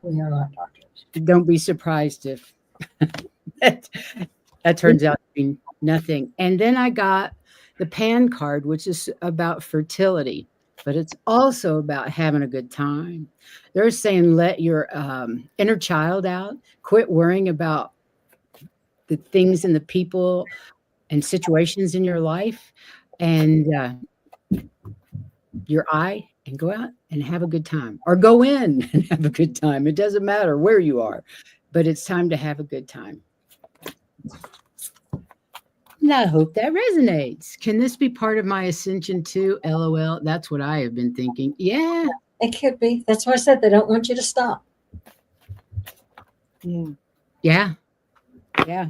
We are not doctors. Don't be surprised if that turns out to be nothing. And then I got the Pan card, which is about fertility, but it's also about having a good time. They're saying let your inner child out, quit worrying about the things and the people and situations in your life, and your eye, and go out and have a good time, or go in and have a good time. It doesn't matter where you are, but it's time to have a good time. And I hope that resonates. Can this be part of my ascension too? LOL. That's what I have been thinking. Yeah. It could be. That's why I said they don't want you to stop. Yeah. Yeah. Yeah.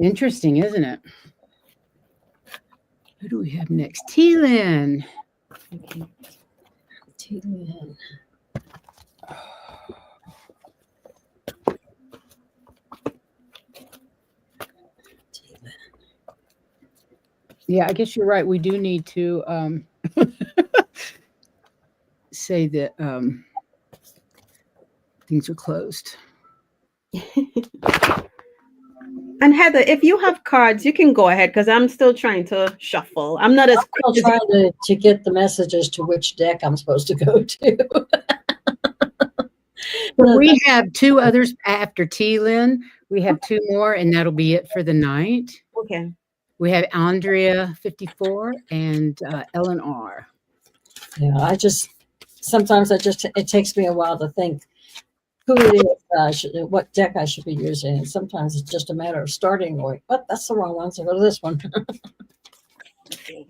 Interesting, isn't it? Who do we have next? T-Lynn. T-Lynn. Yeah, I guess you're right. We do need to say that things are closed. And Heather, if you have cards, you can go ahead because I'm still trying to shuffle. I'm not as quick I'm as trying to get the messages to which deck I'm supposed to go to. We have two others after T-Lynn. We have two more, and that'll be it for the night. Okay. We have Andrea 54 and Ellen R. Yeah, sometimes it takes me a while to think who it is, what deck I should be using. And sometimes it's just a matter of starting going, but that's the wrong one, so go to this one. Okay.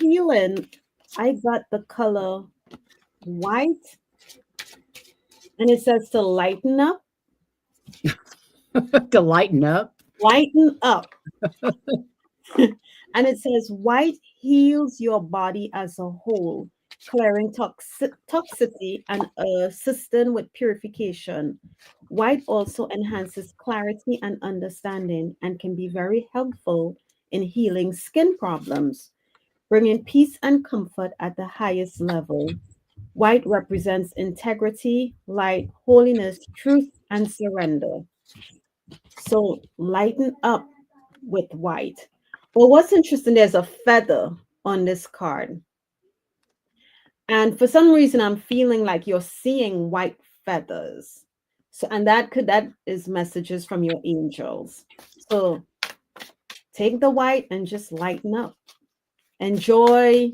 feeling, I got the color white, and it says to lighten up, To lighten up. lighten up. And it says white heals your body as a whole, clearing toxicity and assisting with purification. White also enhances clarity and understanding and can be very helpful in healing skin problems, bringing peace and comfort at the highest level. White represents integrity, light, holiness, truth, and surrender. So lighten up with white. Well, what's interesting, there's a feather on this card. And for some reason, I'm feeling like you're seeing white feathers. So, and that is messages from your angels. So take the white and just lighten up. Enjoy,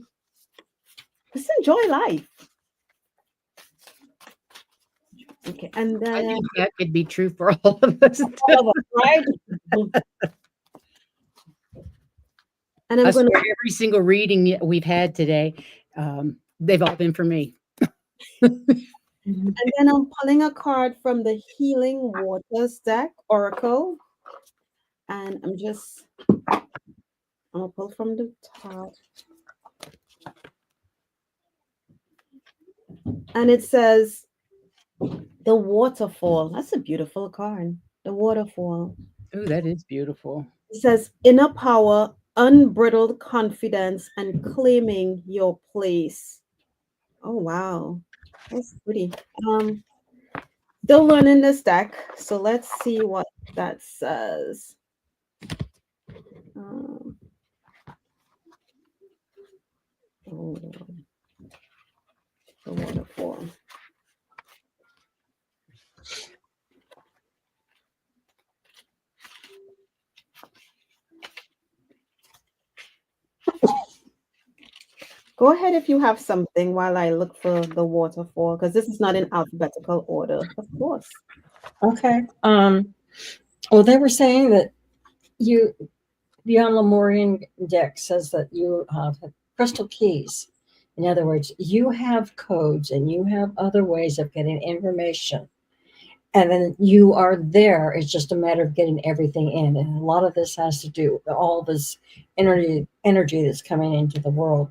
just enjoy life. Okay. And I then think that could be true for all of us. all of us, right? And I I'm gonna swear, every single reading we've had today, they've all been for me. and then I'm pulling a card from the Healing Waters deck, Oracle. And I'll pull from the top. And it says the waterfall. That's a beautiful card. The waterfall. Oh, that is beautiful. It says inner power, unbridled confidence, and claiming your place. Oh wow. That's pretty. Um, Still learning this deck. So let's see what that says. Um, oh, the waterfall. Go ahead if you have something while I look for the waterfall, because this is not in alphabetical order, of course. Okay. Well, they were saying that you, the Lemurian deck says that you have crystal keys. In other words, you have codes and you have other ways of getting information. And then you are there. It's just a matter of getting everything in. And a lot of this has to do with all this energy that's coming into the world.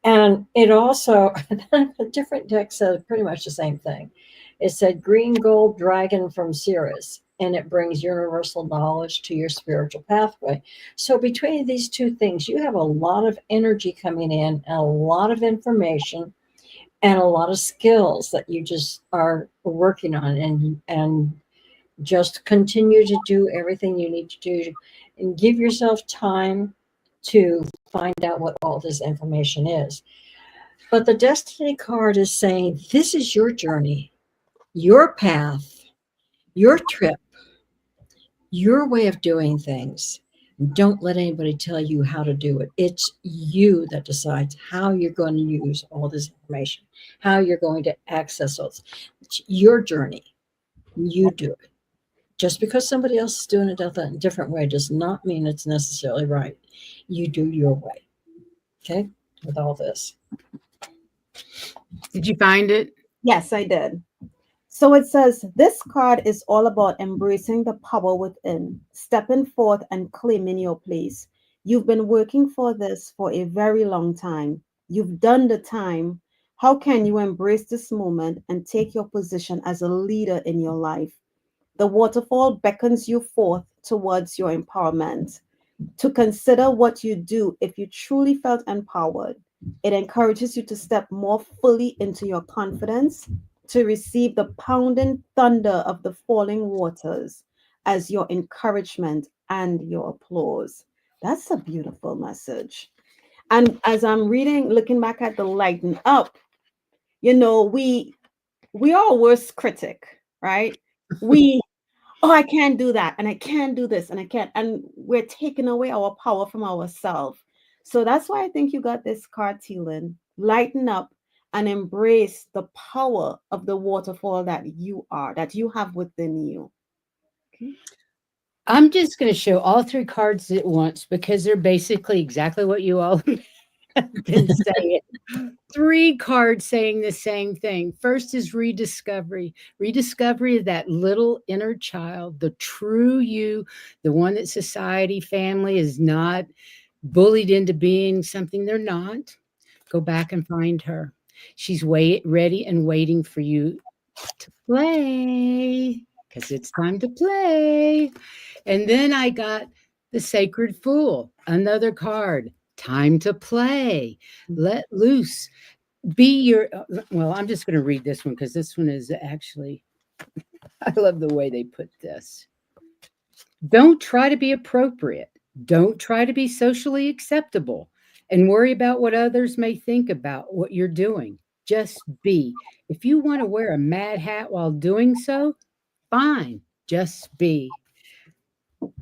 And it also, a different deck said pretty much the same thing. It said green gold dragon from Cirrus, and it brings universal knowledge to your spiritual pathway. So between these two things, you have a lot of energy coming in, and a lot of information, and a lot of skills that you just are working on, and just continue to do everything you need to do, and give yourself time to find out what all this information is. But the destiny card is saying this is your journey, your path, your trip, your way of doing things. Don't let anybody tell you how to do it. It's you that decides how you're going to use all this information, how you're going to access those. It's your journey. You do it. Just because somebody else is doing it a different way does not mean it's necessarily right. You do your way. Okay? With all this. Did you find it? Yes, I did. So it says this card is all about embracing the power within, stepping forth and claiming your place. You've been working for this for a very long time. You've done the time. How can you embrace this moment and take your position as a leader in your life? The waterfall beckons you forth towards your empowerment. To consider what you do if you truly felt empowered. It encourages you to step more fully into your confidence, to receive the pounding thunder of the falling waters as your encouragement and your applause. That's a beautiful message. And as I'm reading, looking back at the lighten up, we are our worst critic, right? We oh, I can't do that, and I can't do this, and I can't, and we're taking away our power from ourselves. So that's why I think you got this card, Teelan. Lighten up and embrace the power of the waterfall that you are, that you have within you. Okay. I'm just going to show all three cards at once because they're basically exactly what you all Then say it. 3 cards saying the same thing. First is rediscovery. Rediscovery of that little inner child, the true you, the one that society, family is not bullied into being something they're not. Go back and find her. She's ready and waiting for you to play because it's time to play. And then I got the Sacred Fool, another card. Time to play. Let loose. Be your, well, I'm just going to read this one because this one is actually, I love the way they put this. Don't try to be appropriate. Don't try to be socially acceptable and worry about what others may think about what you're doing. Just be. If you want to wear a mad hat while doing so, fine. Just be.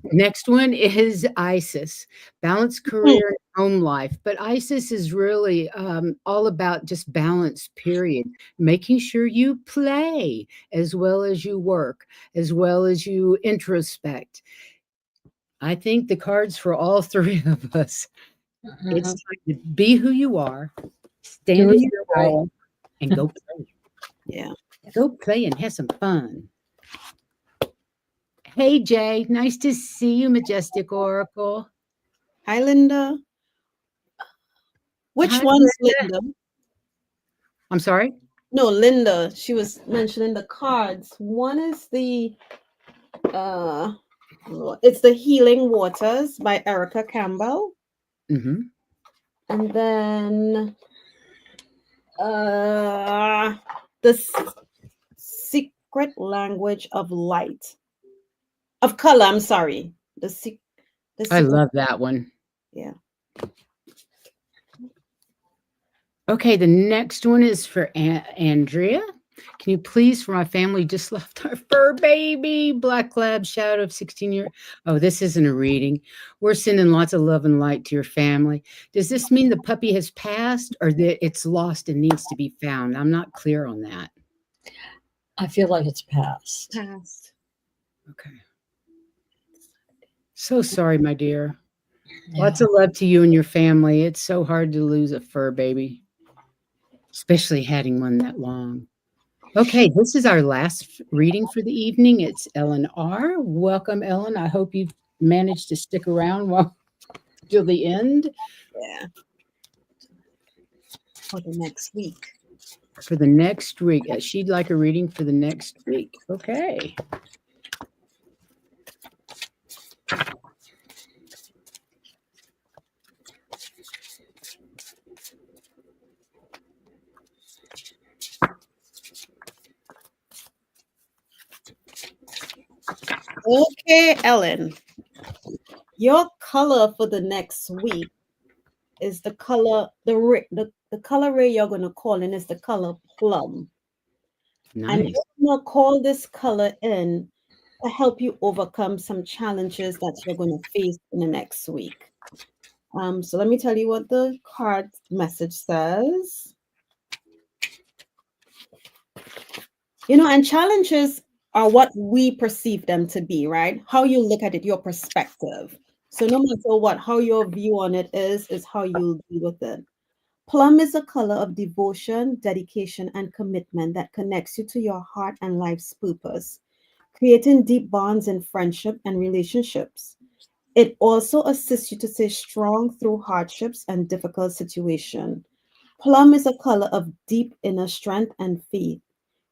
Next one is ISIS, balanced career and home life. But ISIS is really all about just balance, period. Making sure you play as well as you work, as well as you introspect. I think the cards for all 3 of us, it's time to be who you are, stand Do in it your right. power, and go play. Yeah. Go play and have some fun. Hey, Jay, nice to see you, Majestic Oracle. Hi, Linda. Which Hi, one's Linda. Linda? I'm sorry? No, Linda. She was mentioning the cards. One is the it's the Healing Waters by Erica Campbell. Mm-hmm. And then the Secret Language of Light. Of Color, I'm sorry. The I secret, love that one. yeah. Okay, the next one is for Andrea. Can you please, for my family, just left our fur baby, Black Lab Shadow of 16 years. Oh, this isn't a reading. We're sending lots of love and light to your family. Does this mean the puppy has passed or that it's lost and needs to be found? I'm not clear on that. I feel like it's past. Past. Okay. So sorry, my dear. Yeah. Lots of love to you and your family. It's so hard to lose a fur baby, especially having one that long. Okay, this is our last reading for the evening. It's Ellen R. Welcome, Ellen. I hope you've managed to stick around till the end. Yeah. For the next week. For the next week. She'd like a reading for the next week. Okay. Okay, Ellen. Your color for the next week is the color, the color you're going to call in is the color plum. And Nice. you're going to call this color in to help you overcome some challenges that you're going to face in the next week. So let me tell you what the card message says. And challenges are what we perceive them to be, right? How you look at it, your perspective. So no matter what, how your view on it is how you'll deal with it. Plum is a color of devotion, dedication, and commitment that connects you to your heart and life's purpose, creating deep bonds in friendship and relationships. It also assists you to stay strong through hardships and difficult situations. Plum is a color of deep inner strength and faith.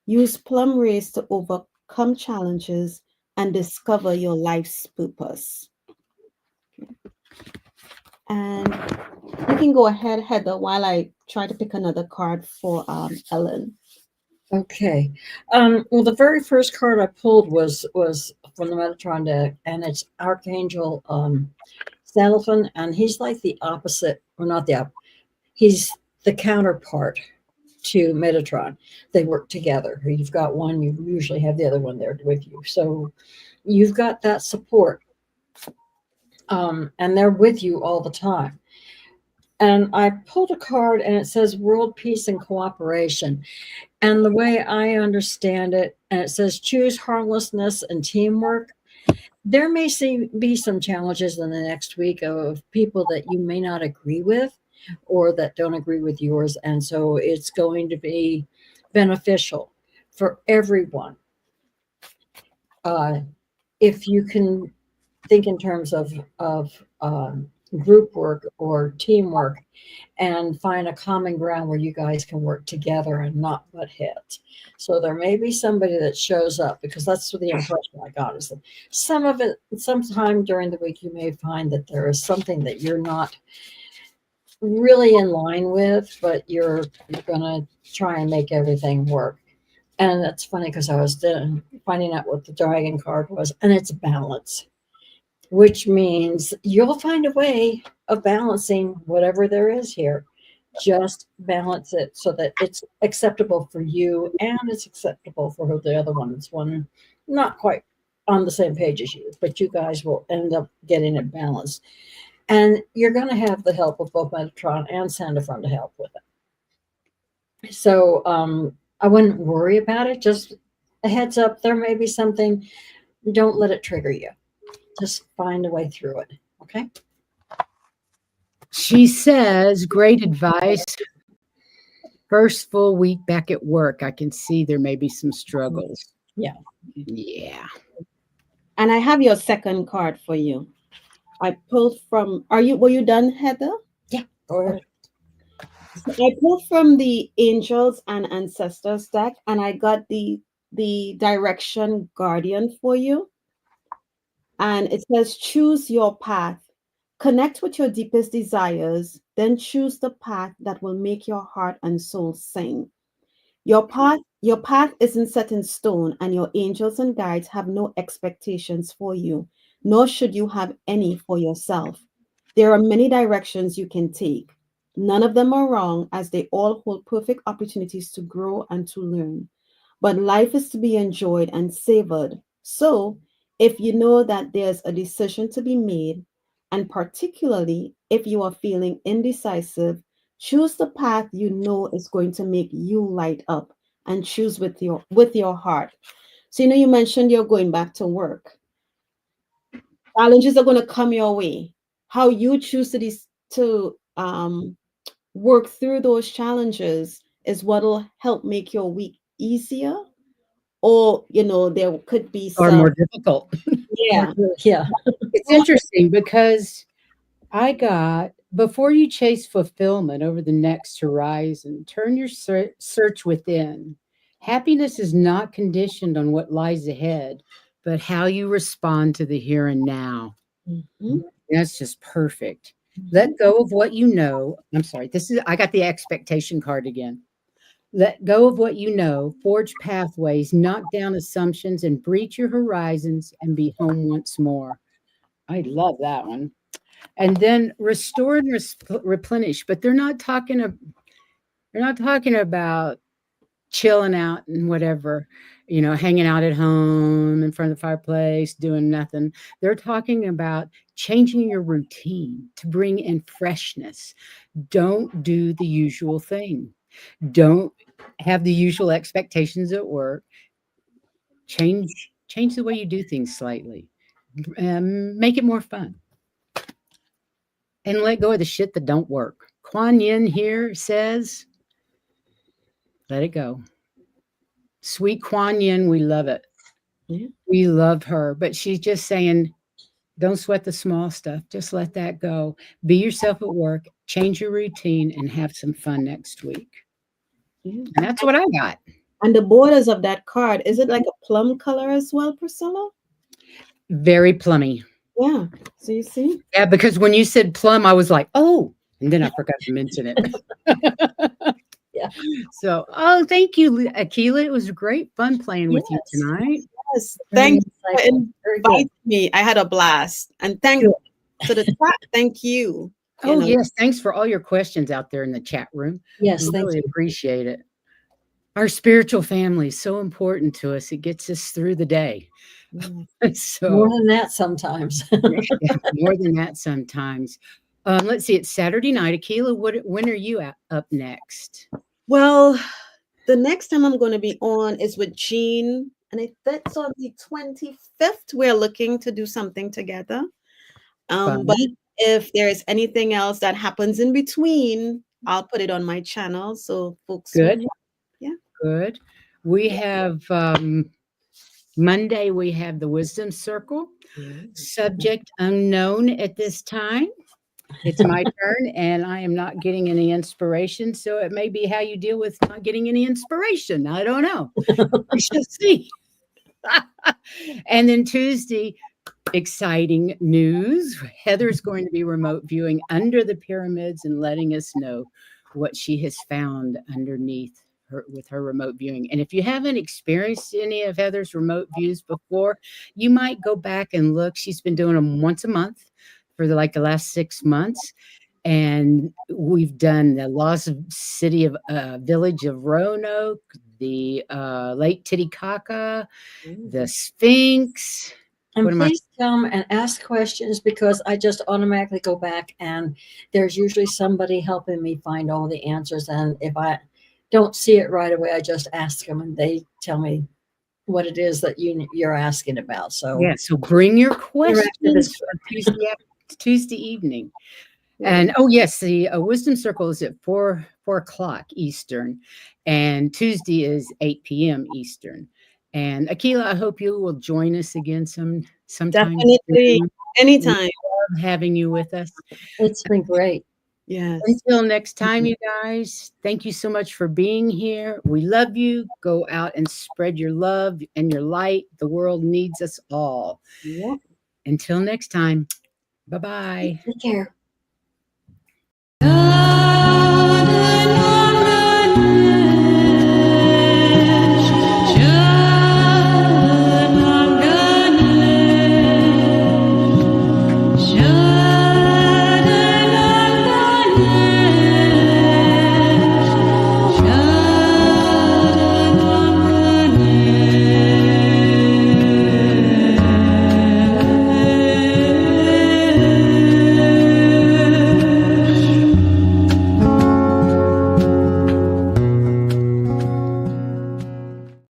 Use plum rays to overcome challenges and discover your life's purpose. And you can go ahead, Heather, while I try to pick another card for Ellen. Okay. Well, the very first card I pulled was from the Metatron deck, and it's Archangel Sandalphon, and he's like the opposite, or not the opposite. He's the counterpart to Metatron. They work together. You've got one, you usually have the other one there with you. So you've got that support. And they're with you all the time. And I pulled a card and it says world peace and cooperation. And the way I understand it, and it says choose harmlessness and teamwork. There may be some challenges in the next week of people that you may not agree with. or that don't agree with yours. And so it's going to be beneficial for everyone. If you can think in terms of group work or teamwork and find a common ground where you guys can work together and not butt heads. So there may be somebody that shows up, because that's the impression I got, is that some of it, sometime during the week, you may find that there is something that you're not really in line with, but you're going to try and make everything work. And that's funny because I was finding out what the dragon card was, and it's balance, which means you'll find a way of balancing whatever there is here. Just balance it so that it's acceptable for you and it's acceptable for the other one. It's one not quite on the same page as you, but you guys will end up getting it balanced. And you're going to have the help of both Metatron and Sandifron to help with it. So I wouldn't worry about it. Just a heads up, there may be something. Don't let it trigger you. Just find a way through it. Okay. She says, great advice. First full week back at work, I can see there may be some struggles. Yeah. Yeah. And I have your second card for you. I pulled from, were you done, Heather? Yeah. Go ahead. I pulled from the Angels and Ancestors deck, and I got the Direction Guardian for you. And it says, choose your path. Connect with your deepest desires, then choose the path that will make your heart and soul sing. Your path isn't set in stone, and your angels and guides have no expectations for you, nor should you have any for yourself. There are many directions you can take. None of them are wrong, as they all hold perfect opportunities to grow and to learn. But life is to be enjoyed and savored. So, if you know that there's a decision to be made, and particularly if you are feeling indecisive, choose the path you know is going to make you light up, and choose with your heart. So you mentioned you're going back to work. Challenges are going to come your way. How you choose to work through those challenges is what will help make your week easier, or there could be Or some, more difficult. yeah. Yeah. It's interesting because I got, before you chase fulfillment over the next horizon, turn your search within. Happiness is not conditioned on what lies ahead, but how you respond to the here and now. Mhm. That's just perfect. Let go of what you know. I'm sorry. I got the expectation card again. Let go of what you know, forge pathways, knock down assumptions, and breach your horizons and be home once more. I love that one. And then restore and replenish, but they're not talking about chilling out and whatever, hanging out at home in front of the fireplace, doing nothing. They're talking about changing your routine to bring in freshness. Don't do the usual thing. Don't have the usual expectations at work. Change the way you do things slightly. Make it more fun. And let go of the shit that don't work. Kuan Yin here says, let it go. Sweet Kuan Yin, we love it. Yeah. We love her, but she's just saying, don't sweat the small stuff. Just let that go. Be yourself at work, change your routine, and have some fun next week. Yeah. And that's what I got. And the borders of that card, is it like a plum color as well, Priscilla? Very plummy. Yeah. So you see? Yeah, because when you said plum, I was like, oh, and then I forgot to mention it. Yeah. So, thank you, Akela. It was great fun playing with you Yes. tonight. Yes. Very Thank you for insightful. Very good. inviting me. I had a blast. And thank Good. to the chat. Thank you. Oh, yes. Thanks for all your questions out there in the chat room. Yes, We thank really you. appreciate it. Our spiritual family is so important to us. It gets us through the day. So More than that sometimes. yeah, more than that sometimes. Let's see. It's Saturday night. Akela, when are you up next? Well, the next time I'm going to be on is with Jean, and if that's on the 25th, we're looking to do something together. Fun. But if there's anything else that happens in between, I'll put it on my channel so folks will Good. know. Yeah. Good. We have Monday, we have the Wisdom Circle. Subject unknown at this time. It's my turn, and I am not getting any inspiration. So it may be how you deal with not getting any inspiration. I don't know. We shall see. And then Tuesday, exciting news. Heather's going to be remote viewing under the pyramids and letting us know what she has found underneath her with her remote viewing. And if you haven't experienced any of Heather's remote views before, you might go back and look. She's been doing them once a month for the last 6 months. And we've done the lost city of village of Roanoke, the Lake Titicaca, the Sphinx. And What am I? please come and ask questions, because I just automatically go back and there's usually somebody helping me find all the answers. And if I don't see it right away, I just ask them and they tell me what it is that you're asking about. So Yeah, so bring your interactive questions is for Tuesday evening. And oh yes, the Wisdom Circle is at 4 o'clock Eastern, and Tuesday is 8 p.m. Eastern. And Akela, I hope you will join us again sometime. Definitely. soon. Anytime. Love having you with us. it's been great. Yes. Until next time, you guys, thank you so much for being here. We love you. Go out and spread your love and your light. The world needs us all. Yeah. Until next time, bye-bye. Take care.